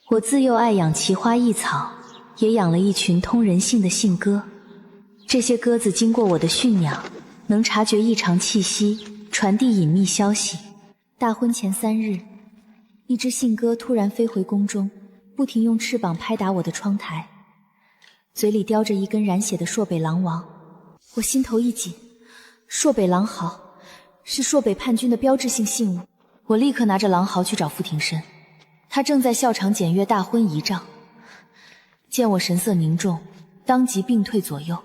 我自幼爱养奇花异草，也养了一群通人性的信鸽。这些鸽子经过我的驯养，能察觉异常气息，传递隐秘消息。大婚前3日，一只信鸽突然飞回宫中，不停用翅膀拍打我的窗台，嘴里叼着一根染血的朔北狼王。我心头一紧，朔北狼毫是朔北叛军的标志性信物。我立刻拿着狼毫去找傅庭深，他正在校场检阅大婚仪仗，见我神色凝重，当即并退左右。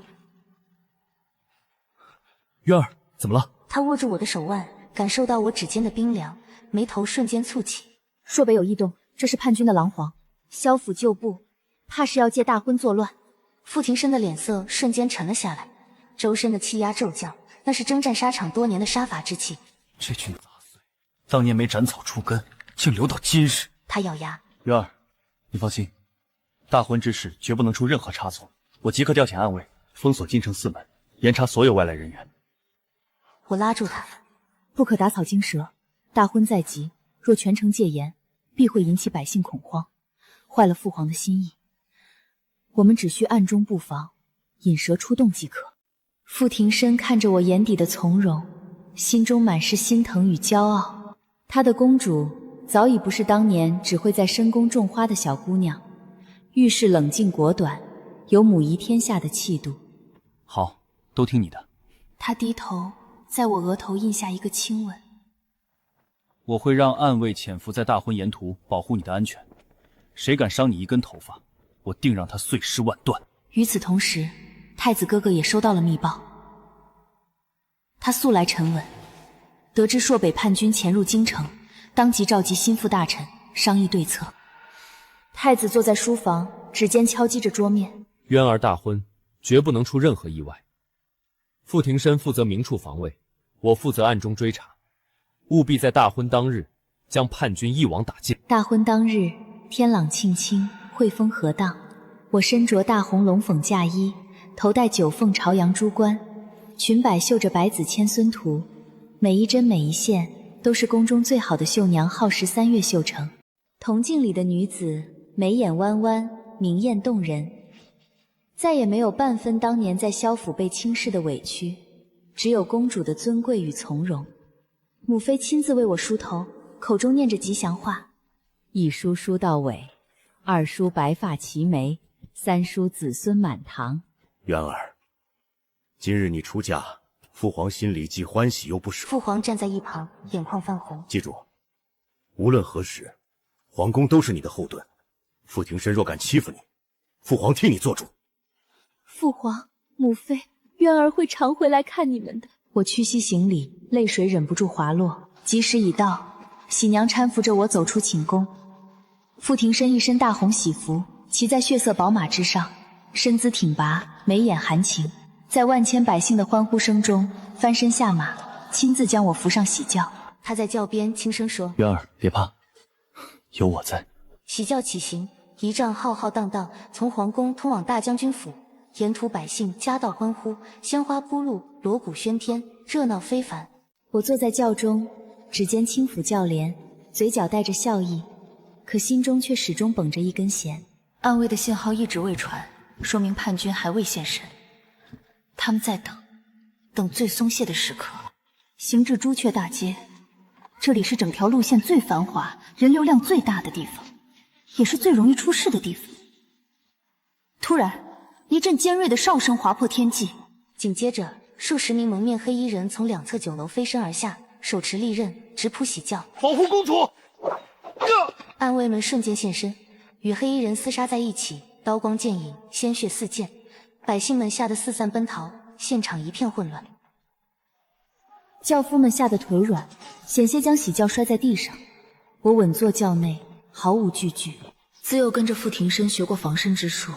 渊儿，怎么了？他握住我的手腕，感受到我指尖的冰凉，眉头瞬间蹙起。朔北有异动，这是叛军的狼皇，萧府旧部怕是要借大婚作乱。傅庭深的脸色瞬间沉了下来，周身的气压骤降，那是征战沙场多年的杀伐之气。这群杂碎，当年没斩草除根，竟留到今日。他咬牙。渊儿，你放心，大婚之事绝不能出任何差错。我即刻调遣暗卫，封锁京城4门，严查所有外来人员。我拉住他，不可打草惊蛇。大婚在即，若全城戒严，必会引起百姓恐慌，坏了父皇的心意。我们只需暗中布防，引蛇出洞即可。傅庭深看着我眼底的从容，心中满是心疼与骄傲。他的公主早已不是当年只会在深宫种花的小姑娘，遇事冷静果断，有母仪天下的气度。好，都听你的。他低头在我额头印下一个亲吻。我会让暗卫潜伏在大婚沿途，保护你的安全。谁敢伤你一根头发，我定让他碎尸万段。与此同时，太子哥哥也收到了密报。他素来沉稳，得知朔北叛军潜入京城，当即召集心腹大臣商议对策。太子坐在书房，指尖敲击着桌面。渊儿大婚绝不能出任何意外。傅庭深负责明处防卫，我负责暗中追查，务必在大婚当日将叛军一网打尽。大婚当日，天朗庆清，惠风和荡。我身着大红龙凤嫁衣，头戴9凤朝阳珠冠，裙摆绣着百子千孙图，每一针每一线都是宫中最好的绣娘耗时3月绣成。铜镜里的女子眉眼弯弯，明艳动人，再也没有半分当年在萧府被轻视的委屈，只有公主的尊贵与从容。母妃亲自为我梳头，口中念着吉祥话：一梳梳到尾，2梳白发齐眉，3梳子孙满堂。渊儿，今日你出嫁，父皇心里既欢喜又不舍。父皇站在一旁，眼眶泛红。记住，无论何时，皇宫都是你的后盾。傅庭深若敢欺负你，父皇替你做主。父皇、母妃，渊儿会常回来看你们的。我屈膝行礼，泪水忍不住滑落。吉时已到，喜娘搀扶着我走出寝宫。傅庭深一身大红喜服，骑在血色宝马之上，身姿挺拔，眉眼含情，在万千百姓的欢呼声中翻身下马，亲自将我扶上喜轿。他在轿边轻声说：“渊儿，别怕，有我在。”喜轿起行，仪仗浩浩荡荡，从皇宫通往大将军府。沿途百姓夹道欢呼，鲜花铺路，锣鼓喧天，热闹非凡。我坐在轿中，指尖轻抚轿帘，嘴角带着笑意，可心中却始终绷着一根弦。暗卫的信号一直未传，说明叛军还未现身。他们在等最松懈的时刻。行至朱雀大街，这里是整条路线最繁华、人流量最大的地方，也是最容易出事的地方。突然，一阵尖锐的哨声划破天际，紧接着数十名蒙面黑衣人从两侧酒楼飞身而下，手持利刃直扑喜轿，保护公主。暗卫们瞬间现身，与黑衣人厮杀在一起，刀光剑影，鲜血四溅，百姓们吓得四散奔逃，现场一片混乱。轿夫们吓得腿软，险些将喜轿摔在地上。我稳坐轿内，毫无惧惧。自幼跟着傅庭深学过防身之术，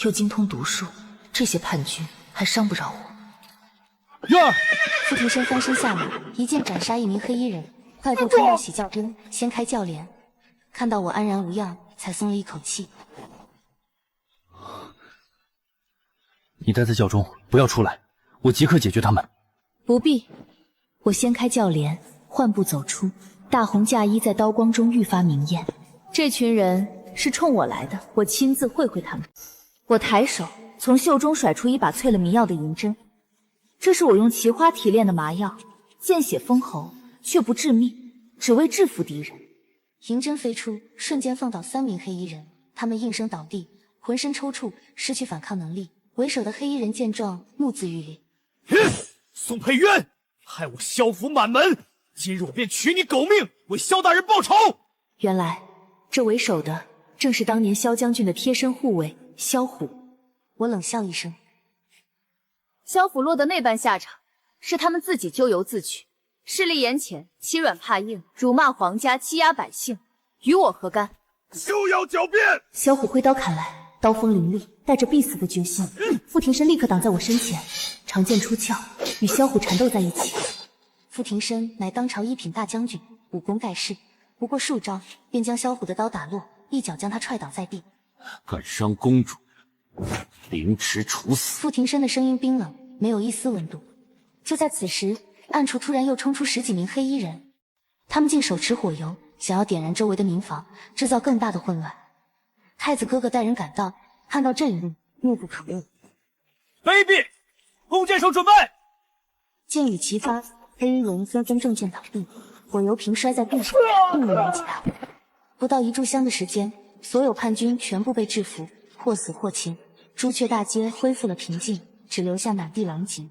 又精通毒术，这些叛军还伤不着我。渊儿，傅庭深翻身下马，一剑斩杀一名黑衣人，快步冲到喜轿边，掀开轿帘，看到我安然无恙，才松了一口气。你待在轿中，不要出来，我即刻解决他们。不必。我掀开轿帘，缓步走出，大红嫁衣在刀光中愈发明艳。这群人是冲我来的，我亲自会会他们。我抬手从袖中甩出一把淬了迷药的银针，这是我用奇花提炼的麻药，见血封喉，却不致命，只为制服敌人。银针飞出，瞬间放倒3名黑衣人，他们应声倒地，浑身抽搐，失去反抗能力。为首的黑衣人见状，目眦欲裂。宋佩渊，害我萧府满门，今日我便取你狗命，为萧大人报仇。原来这为首的正是当年萧将军的贴身护卫萧虎。我冷笑一声，萧府落得那般下场，是他们自己咎由自取，势利眼浅，欺软怕硬，辱骂皇家，欺压百姓，与我何干？休要狡辩！萧虎挥刀砍来，刀锋凌厉，带着必死的决心。傅庭深立刻挡在我身前，长剑出鞘，与萧虎缠斗在一起。傅庭深乃当朝一品大将军，武功盖世，不过数招便将萧虎的刀打落，一脚将他踹倒在地。敢伤公主，凌迟处死！傅庭深的声音冰冷，没有一丝温度。就在此时，暗处突然又冲出10几名黑衣人，他们竟手持火油，想要点燃周围的民房，制造更大的混乱。太子哥哥带人赶到，看到这一幕，怒不可遏。卑鄙！弓箭手准备！剑雨齐发，黑衣人纷纷中箭倒地，火油瓶摔在地上，并没燃起来。不到1炷香的时间，所有叛军全部被制服，或死或擒。朱雀大街恢复了平静，只留下满地狼藉。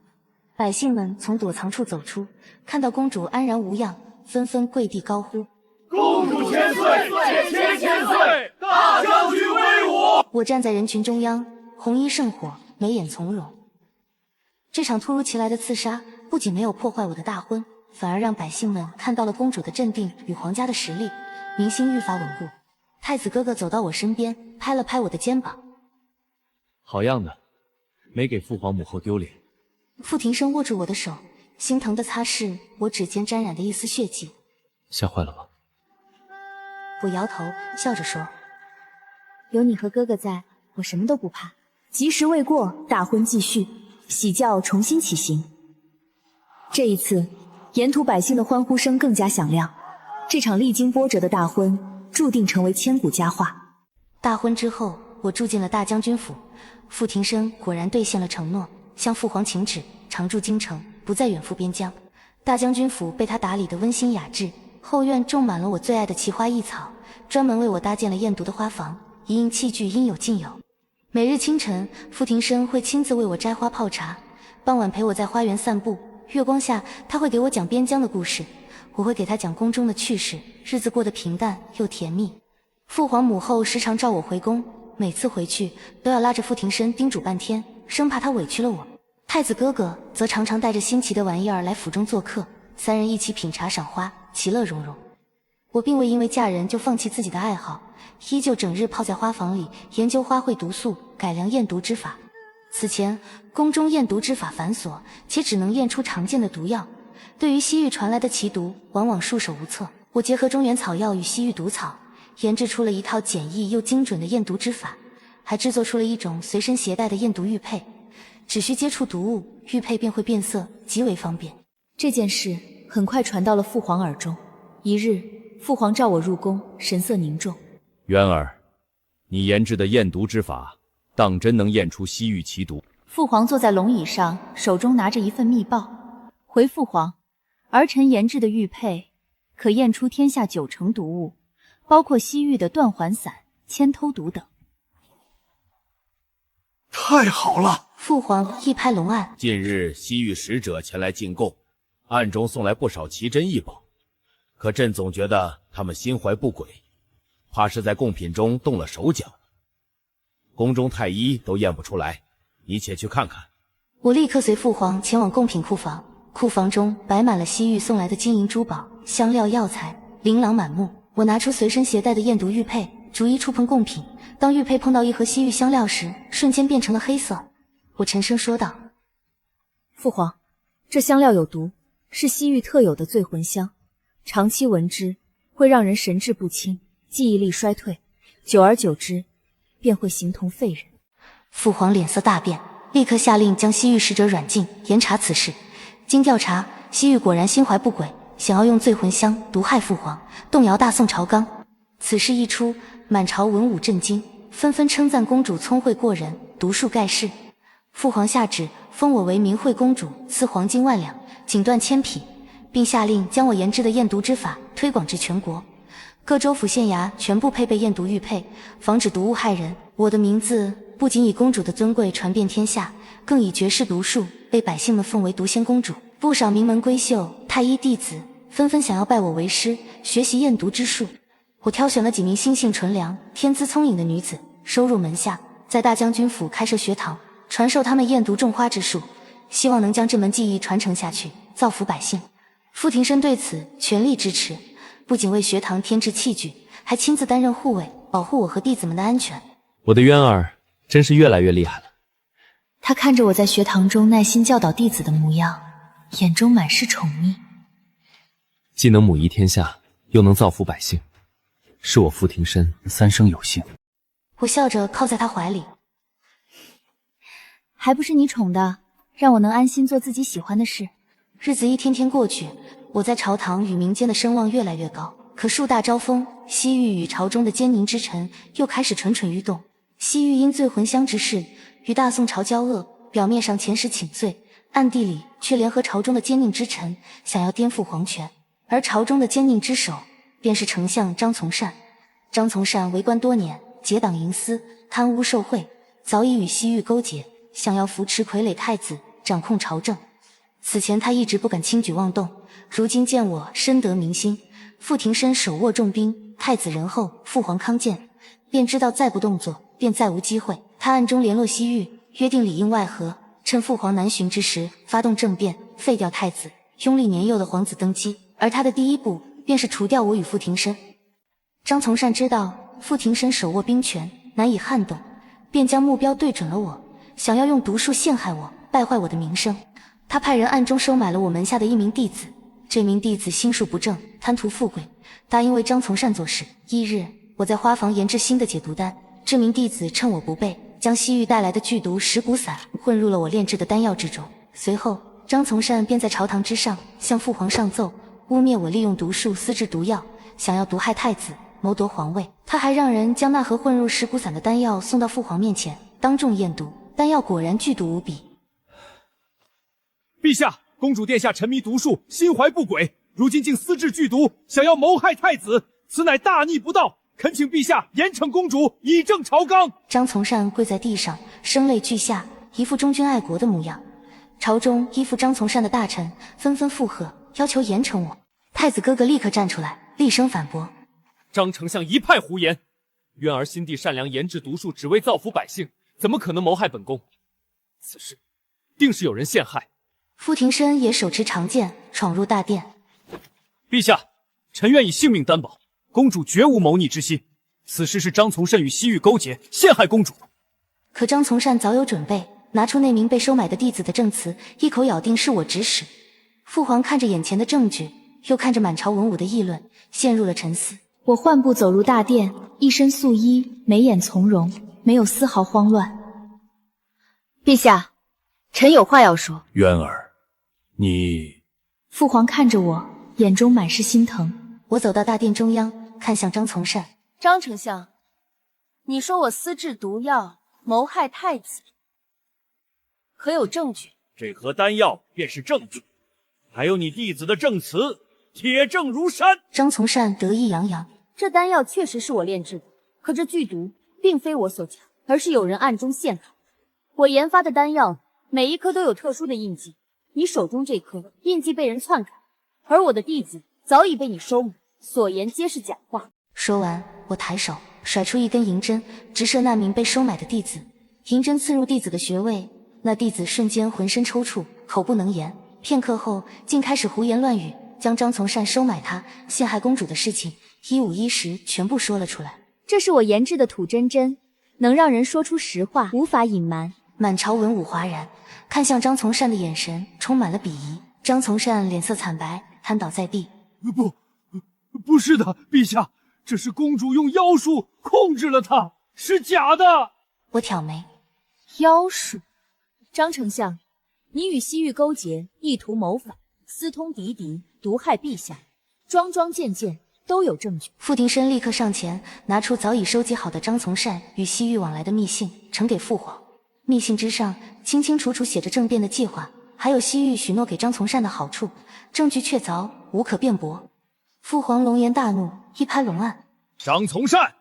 百姓们从躲藏处走出，看到公主安然无恙，纷纷跪地高呼：公主千岁，千岁！大将军威武！我站在人群中央，红衣胜火，眉眼从容。这场突如其来的刺杀，不仅没有破坏我的大婚，反而让百姓们看到了公主的镇定与皇家的实力，民心愈发稳固。太子哥哥走到我身边，拍了拍我的肩膀：好样的，没给父皇母后丢脸。傅庭深握住我的手，心疼地擦拭我指尖沾染的一丝血迹。吓坏了吧？我摇头，笑着说：有你和哥哥在，我什么都不怕。吉时未过，大婚继续，喜轿重新起行。这一次，沿途百姓的欢呼声更加响亮。这场历经波折的大婚，注定成为千古佳话。大婚之后，我住进了大将军府。傅庭深果然兑现了承诺，向父皇请旨，常驻京城，不再远赴边疆。大将军府被他打理得温馨雅致，后院种满了我最爱的奇花异草，专门为我搭建了艳毒的花房，一应器具应有尽有。每日清晨，傅庭深会亲自为我摘花泡茶，傍晚陪我在花园散步，月光下，他会给我讲边疆的故事，我会给他讲宫中的趣事，日子过得平淡又甜蜜。父皇母后时常召我回宫，每次回去都要拉着傅庭深叮嘱半天，生怕他委屈了我。太子哥哥则常常带着新奇的玩意儿来府中做客，三人一起品茶赏花，其乐融融。我并未因为嫁人就放弃自己的爱好，依旧整日泡在花房里研究花卉毒素，改良验毒之法。此前宫中验毒之法繁琐，且只能验出常见的毒药，对于西域传来的奇毒往往束手无策。我结合中原草药与西域毒草，研制出了一套简易又精准的验毒之法，还制作出了一种随身携带的验毒玉佩，只需接触毒物，玉佩便会变色，极为方便。这件事很快传到了父皇耳中。一日，父皇召我入宫，神色凝重。渊儿，你研制的验毒之法，当真能验出西域奇毒？父皇坐在龙椅上，手中拿着一份密报，回父皇：儿臣研制的玉佩，可验出天下90%毒物，包括西域的断环散、千偷毒等。太好了！父皇一拍龙案：近日西域使者前来进贡，暗中送来不少奇珍异宝，可朕总觉得他们心怀不轨，怕是在贡品中动了手脚。宫中太医都验不出来，你且去看看。我立刻随父皇前往贡品库房，库房中摆满了西域送来的金银珠宝、香料药材，琳琅满目。我拿出随身携带的验毒玉佩，逐一触碰贡品。当玉佩碰到一盒西域香料时，瞬间变成了黑色。我沉声说道：父皇，这香料有毒，是西域特有的醉魂香，长期闻之会让人神志不清，记忆力衰退，久而久之便会形同废人。父皇脸色大变，立刻下令将西域使者软禁，严查此事。经调查，西域果然心怀不轨，想要用醉魂香毒害父皇，动摇大宋朝纲。此事一出，满朝文武震惊，纷纷称赞公主聪慧过人，毒术盖世。父皇下旨封我为明惠公主，赐黄金10000两，锦缎1000匹，并下令将我研制的验毒之法推广至全国。各州府县衙全部配备验毒玉佩，防止毒物害人。我的名字不仅以公主的尊贵传遍天下，更以绝世毒术被百姓们奉为毒仙公主。不少名门闺秀、太医弟子纷纷想要拜我为师，学习验毒之术。我挑选了几名心性纯良、天资聪颖的女子，收入门下，在大将军府开设学堂，传授他们验毒种花之术，希望能将这门技艺传承下去，造福百姓。傅庭深对此全力支持，不仅为学堂添置器具，还亲自担任护卫，保护我和弟子们的安全。我的渊儿真是越来越厉害了。他看着我在学堂中耐心教导弟子的模样，眼中满是宠溺。既能母仪天下，又能造福百姓，是我傅庭深三生有幸。我笑着靠在他怀里，还不是你宠的，让我能安心做自己喜欢的事。日子一天天过去，我在朝堂与民间的声望越来越高。可树大招风，西域与朝中的奸佞之臣又开始蠢蠢欲动。西域因醉魂香之事与大宋朝交恶，表面上遣使请罪，暗地里却联合朝中的奸佞之臣，想要颠覆皇权。而朝中的奸佞之首便是丞相张从善。张从善为官多年，结党营私，贪污受贿，早已与西域勾结，想要扶持傀儡太子，掌控朝政。此前他一直不敢轻举妄动，如今见我深得民心，傅庭深手握重兵，太子仁厚，父皇康健，便知道再不动作便再无机会。他暗中联络西域，约定里应外合，趁父皇南巡之时发动政变，废掉太子，拥立年幼的皇子登基。而他的第一步便是除掉我与傅庭深。张从善知道傅庭深手握兵权，难以撼动，便将目标对准了我，想要用毒术陷害我，败坏我的名声。他派人暗中收买了我门下的一名弟子，这名弟子心术不正，贪图富贵，答应为张从善做事。一日，我在花房研制新的解毒丹，这名弟子趁我不备，将西域带来的剧毒石骨散混入了我炼制的丹药之中。随后，张从善便在朝堂之上向父皇上奏，污蔑我利用毒术私制毒药，想要毒害太子，谋夺皇位。他还让人将那盒混入石骨散的丹药送到父皇面前，当众验毒，丹药果然剧毒无比。陛下，公主殿下沉迷毒术，心怀不轨，如今竟私制剧毒，想要谋害太子，此乃大逆不道，恳请陛下严惩公主，以正朝纲。张从善跪在地上，声泪俱下，一副忠君爱国的模样。朝中依附张从善的大臣纷纷附和，要求严惩我。太子哥哥立刻站出来，厉声反驳：张丞相一派胡言！渊儿心地善良，研制毒术，只为造福百姓，怎么可能谋害本宫？此事定是有人陷害。傅庭深也手持长剑闯入大殿。陛下，臣愿以性命担保，公主绝无谋逆之心。此事是张从善与西域勾结，陷害公主。可张从善早有准备，拿出那名被收买的弟子的证词，一口咬定是我指使。父皇看着眼前的证据，又看着满朝文武的议论，陷入了沉思。我缓步走入大殿，一身素衣，眉眼从容，没有丝毫慌乱。陛下，臣有话要说。渊儿，你……父皇看着我，眼中满是心疼。我走到大殿中央，看向张从善。张丞相，你说我私制毒药，谋害太子，可有证据？这盒丹药便是证据，还有你弟子的证词，铁证如山。张从善得意洋洋。这丹药确实是我炼制的，可这剧毒并非我所强，而是有人暗中陷害。我研发的丹药每一颗都有特殊的印记，你手中这颗印记被人篡改，而我的弟子早已被你收买，所言皆是假话。说完，我抬手甩出一根银针，直射那名被收买的弟子。银针刺入弟子的穴位，那弟子瞬间浑身抽搐，口不能言。片刻后，竟开始胡言乱语，将张从善收买他、陷害公主的事情一五一十全部说了出来。这是我研制的土真针，能让人说出实话，无法隐瞒。满朝文武哗然，看向张从善的眼神充满了鄙夷。张从善脸色惨白，瘫倒在地。不是的，陛下，这是公主用妖术控制了他，是假的。我挑眉。妖术？张丞相，你与西域勾结，意图谋反，私通敌敌，毒害陛下，桩桩件件都有证据。傅庭深立刻上前，拿出早已收集好的张从善与西域往来的密信，呈给父皇。密信之上清清楚楚写着政变的计划，还有西域许诺给张从善的好处，证据确凿，无可辩驳。父皇龙颜大怒，一拍龙案：张从善，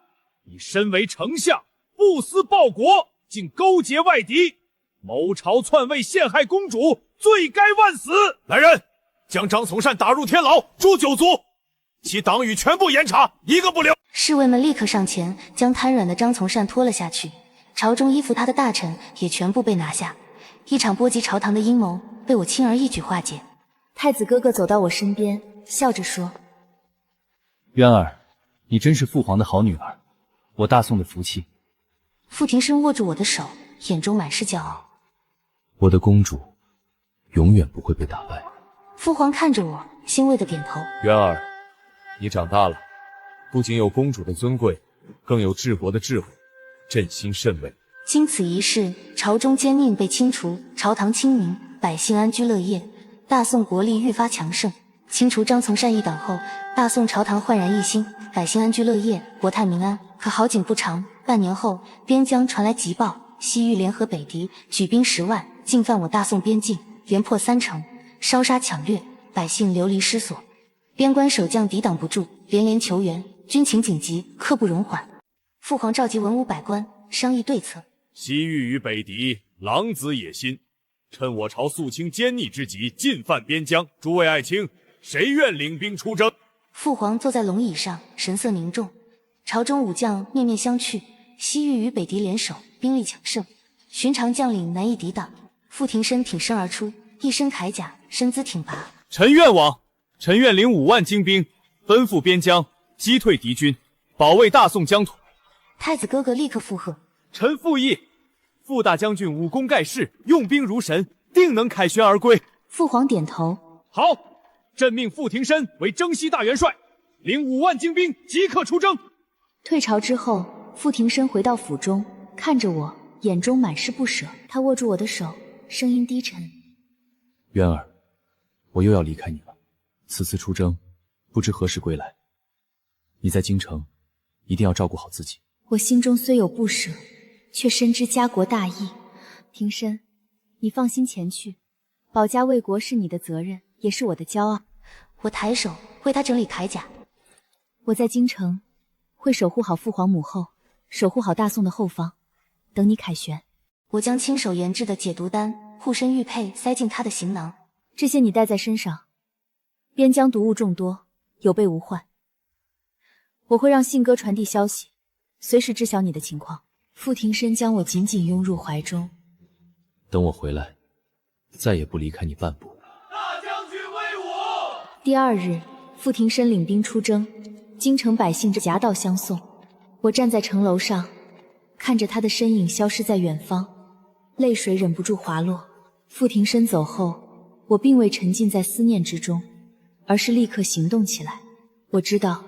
你身为丞相，不思报国，竟勾结外敌，谋朝篡位，陷害公主，罪该万死！来人，将张从善打入天牢，诛九族，其党羽全部严查，一个不留。侍卫们立刻上前，将瘫软的张从善拖了下去。朝中依附他的大臣也全部被拿下。一场波及朝堂的阴谋被我轻而易举化解。太子哥哥走到我身边，笑着说：渊儿，你真是父皇的好女儿，我大宋的福气。傅庭深握住我的手，眼中满是骄傲。我的公主永远不会被打败。父皇看着我，欣慰的点头。渊儿，你长大了，不仅有公主的尊贵，更有治国的智慧，朕心甚慰。经此一事，朝中奸佞被清除，朝堂清明，百姓安居乐业，大宋国力愈发强盛。清除张从善一党后，大宋朝堂焕然一新，百姓安居乐业，国泰民安。可好景不长，半年后，边疆传来急报，西域联合北敌，举兵10万，进犯我大宋边境，连破3城，烧杀抢掠，百姓流离失所。边关守将抵挡不住，连连求援，军情紧急，刻不容缓。父皇召集文武百官商议对策。西域与北敌，狼子野心，趁我朝肃清奸逆之急，进犯边疆。诸位爱卿，谁愿领兵出征？父皇坐在龙椅上，神色凝重。朝中武将面面相觑，西域与北敌联手，兵力强盛，寻常将领难以抵挡。傅庭深挺身而出，一身铠甲，身姿挺拔。臣愿往，臣愿领5万精兵，奔赴边疆，击退敌军，保卫大宋疆土。太子哥哥立刻附和：臣附议。傅大将军武功盖世，用兵如神，定能凯旋而归。父皇点头。好，朕命傅庭深为征西大元帅，领5万精兵，即刻出征。退朝之后，傅庭深回到府中，看着我，眼中满是不舍。他握住我的手，声音低沉：渊儿，我又要离开你了。此次出征，不知何时归来。你在京城，一定要照顾好自己。我心中虽有不舍，却深知家国大义。庭深，你放心前去，保家卫国是你的责任，也是我的骄傲。我抬手为他整理铠甲。我在京城会守护好父皇母后，守护好大宋的后方，等你凯旋。我将亲手研制的解毒丹护身玉佩塞进他的行囊。这些你带在身上。边疆毒物众多，有备无患。我会让信鸽传递消息，随时知晓你的情况。傅庭深将我紧紧拥入怀中。等我回来，再也不离开你半步。大将军威武！第二日，傅庭深领兵出征，京城百姓夹道相送。我站在城楼上，看着他的身影消失在远方，泪水忍不住滑落。傅庭深走后，我并未沉浸在思念之中，而是立刻行动起来。我知道，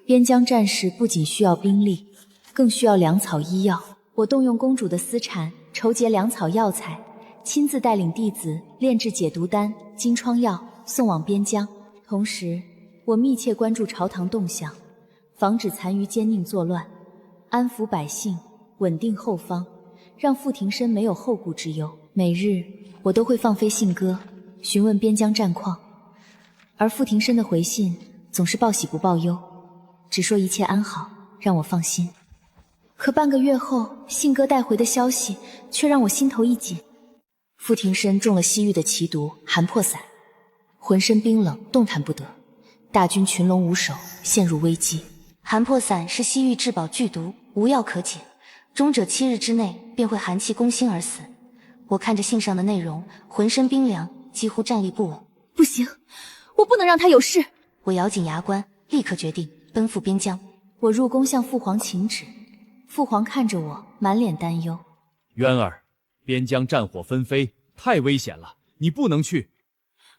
边疆战事不仅需要兵力，更需要粮草医药。我动用公主的私产，筹集粮草药材，亲自带领弟子炼制解毒丹、金疮药，送往边疆。同时，我密切关注朝堂动向，防止残余奸佞作乱，安抚百姓，稳定后方，让傅庭深没有后顾之忧。每日，我都会放飞信鸽，询问边疆战况，而傅庭深的回信总是报喜不报忧，只说一切安好，让我放心。可半个月后，信鸽带回的消息却让我心头一紧。傅庭深中了西域的奇毒寒破散，浑身冰冷，动弹不得，大军群龙无首，陷入危机。寒破散是西域至宝剧毒，无药可解，中者7日之内便会寒气攻心而死。我看着信上的内容，浑身冰凉，几乎站立不稳。不行，我不能让他有事。我咬紧牙关，立刻决定奔赴边疆。我入宫向父皇请旨，父皇看着我，满脸担忧。渊儿，边疆战火纷飞，太危险了，你不能去。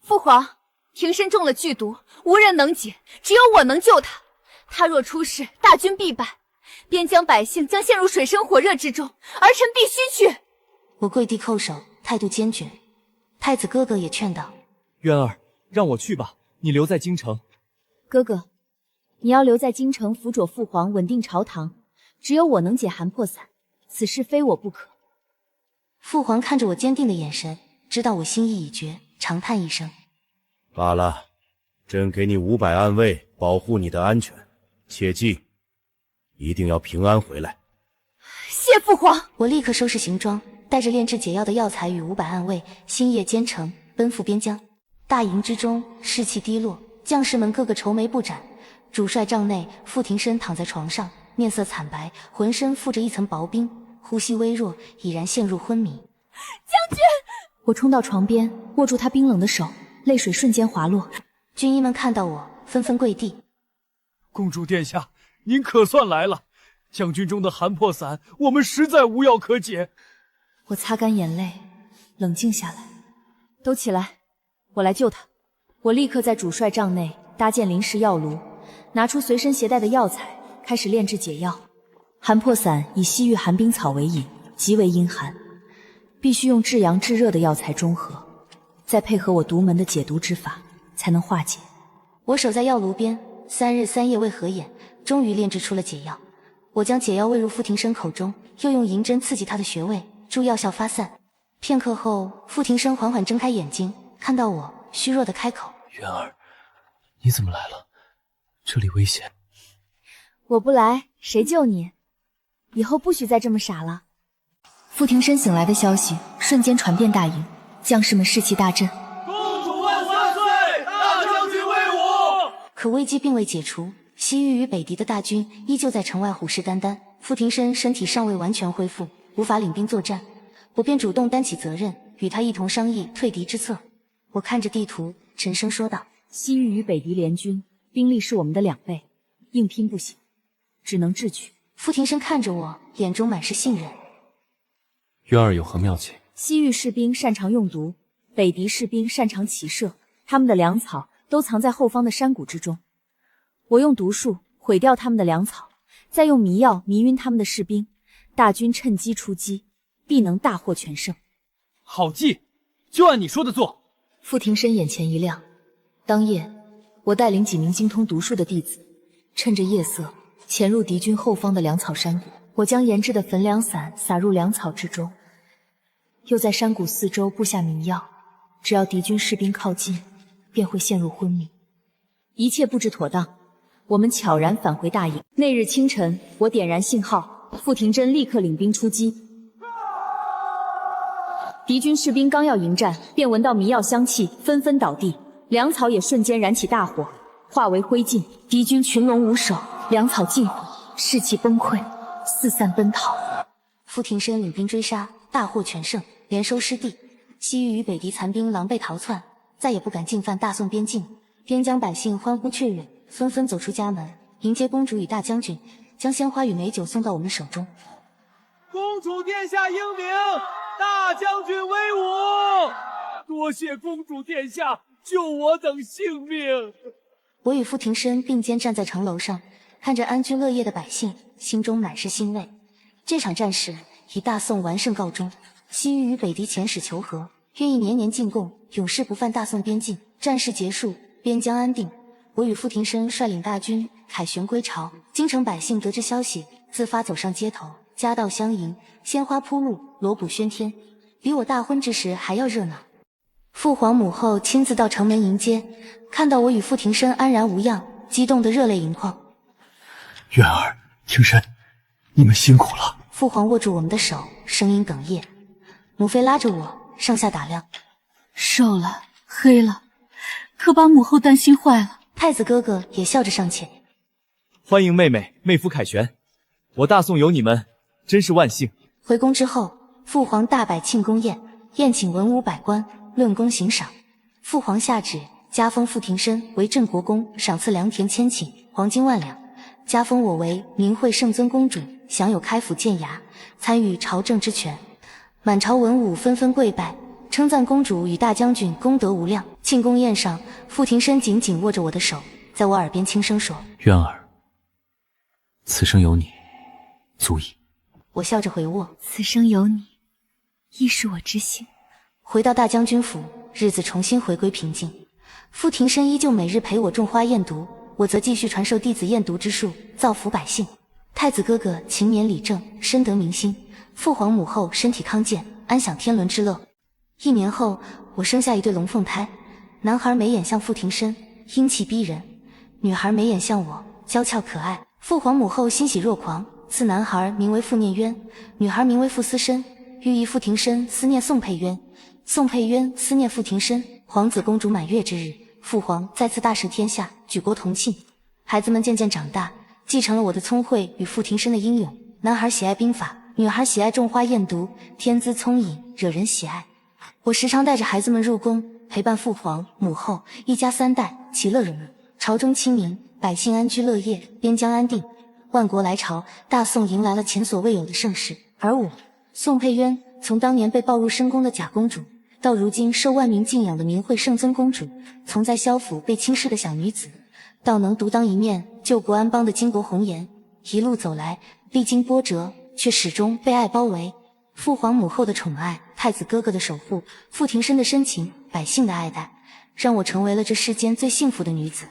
父皇，庭深中了剧毒，无人能解，只有我能救他。他若出事，大军必败，边疆百姓将陷入水深火热之中，儿臣必须去。我跪地叩首，态度坚决。太子哥哥也劝道：渊儿，让我去吧，你留在京城。哥哥，你要留在京城辅佐父皇，稳定朝堂，只有我能解寒破散，此事非我不可。父皇看着我坚定的眼神，知道我心意已决，长叹一声：罢了，朕给你500暗卫，保护你的安全，切记，一定要平安回来。谢父皇。我立刻收拾行装，带着炼制解药的药材与500暗卫，星夜兼程，奔赴边疆。大营之中士气低落，将士们个个愁眉不展。主帅帐内，傅庭深躺在床上，面色惨白，浑身覆着一层薄冰，呼吸微弱，已然陷入昏迷。将军！我冲到床边，握住他冰冷的手，泪水瞬间滑落。军医们看到我，纷纷跪地。公主殿下，您可算来了。将军中的寒破散，我们实在无药可解。我擦干眼泪，冷静下来。都起来，我来救他。我立刻在主帅帐内搭建临时药炉，拿出随身携带的药材，开始炼制解药。寒破散以西域寒冰草为引，极为阴寒，必须用至阳至热的药材中和，再配合我独门的解毒之法，才能化解。我守在药炉边，3日3夜未合眼，终于炼制出了解药。我将解药喂入傅庭深口中，又用银针刺激他的穴位，助药效发散。片刻后，傅庭深缓缓睁开眼睛，看到我，虚弱的开口：渊儿，你怎么来了？这里危险。我不来，谁救你？以后不许再这么傻了。傅庭深醒来的消息瞬间传遍大营，将士们士气大振。公主万岁！大将军威武！可危机并未解除，西域与北狄的大军依旧在城外虎视眈眈。傅庭深身体尚未完全恢复，无法领兵作战，我便主动担起责任，与他一同商议退敌之策。我看着地图，沉声说道：西域与北狄联军兵力是我们的2倍，硬拼不行，只能智取。傅庭深看着我，眼中满是信任。渊儿有何妙计？西域士兵擅长用毒，北狄士兵擅长骑射，他们的粮草都藏在后方的山谷之中。我用毒术毁掉他们的粮草，再用迷药迷晕他们的士兵，大军趁机出击，必能大获全胜。好计，就按你说的做。傅庭深眼前一亮。当夜，我带领几名精通毒术的弟子，趁着夜色潜入敌军后方的粮草山谷。我将研制的焚粮散撒入粮草之中，又在山谷四周布下迷药，只要敌军士兵靠近，便会陷入昏迷。一切布置妥当，我们悄然返回大营。那日清晨，我点燃信号，傅庭真立刻领兵出击。敌军士兵刚要迎战，便闻到迷药香气，纷纷倒地，粮草也瞬间燃起大火，化为灰烬。敌军群龙无首，粮草尽毁，士气崩溃，四散奔逃。傅庭深领兵追杀，大获全胜，连收失地。西域与北狄残兵狼狈逃窜，再也不敢进犯大宋边境。边疆百姓欢呼雀跃，纷纷走出家门，迎接公主与大将军，将鲜花与美酒送到我们手中。公主殿下英明，大将军威武！多谢公主殿下救我等性命。我与傅庭深并肩站在城楼上，看着安居乐业的百姓，心中满是欣慰。这场战事以大宋完胜告终，西域与北狄遣使求和，愿意年年进贡，永世不犯大宋边境。战事结束，边疆安定，我与傅庭深率领大军凯旋归朝。京城百姓得知消息，自发走上街头，夹道相迎，鲜花铺路，锣鼓喧天，比我大婚之时还要热闹。父皇母后亲自到城门迎接，看到我与傅庭深安然无恙，激动得热泪盈眶。渊儿、庭深，你们辛苦了。父皇握住我们的手，声音哽咽。母妃拉着我上下打量，瘦了，黑了，可把母后担心坏了。太子哥哥也笑着上前，欢迎妹妹、妹夫凯旋，我大宋有你们，真是万幸。回宫之后，父皇大摆庆功宴，宴请文武百官，论功行赏。父皇下旨加封傅庭深为镇国公，赏赐良田千顷，黄金万两；加封我为明惠圣尊公主，享有开府谏衙，参与朝政之权。满朝文武纷纷跪拜，称赞公主与大将军功德无量。庆功宴上，傅庭深紧紧握着我的手，在我耳边轻声说：渊儿，此生有你，足矣。我笑着回握：此生有你，亦是我之幸。回到大将军府，日子重新回归平静。傅庭深依旧每日陪我种花验毒，我则继续传授弟子验毒之术，造福百姓。太子哥哥勤勉理政，深得民心；父皇母后身体康健，安享天伦之乐。1年后，我生下一对龙凤胎，男孩眉眼像傅庭深，英气逼人；女孩眉眼像我，娇俏可爱。父皇母后欣喜若狂，赐男孩名为傅念渊，女孩名为傅思深，寓意傅庭深思念宋佩渊，宋佩渊思念傅庭深。皇子公主满月之日，父皇再次大赦天下，举国同庆。孩子们渐渐长大，继承了我的聪慧与傅庭深的英勇。男孩喜爱兵法，女孩喜爱种花验毒，天资聪颖，惹人喜爱。我时常带着孩子们入宫，陪伴父皇母后一家3代，其乐融融。朝中清明，百姓安居乐业，边疆安定，万国来朝，大宋迎来了前所未有的盛世。而我宋佩渊，从当年被抱入深宫的假公主，到如今受万民敬仰的明惠圣尊公主，从在萧府被轻视的小女子，到能独当一面救国安邦的巾帼红颜，一路走来，历经波折，却始终被爱包围。父皇母后的宠爱，太子哥哥的守护，傅庭深的深情，百姓的爱戴，让我成为了这世间最幸福的女子。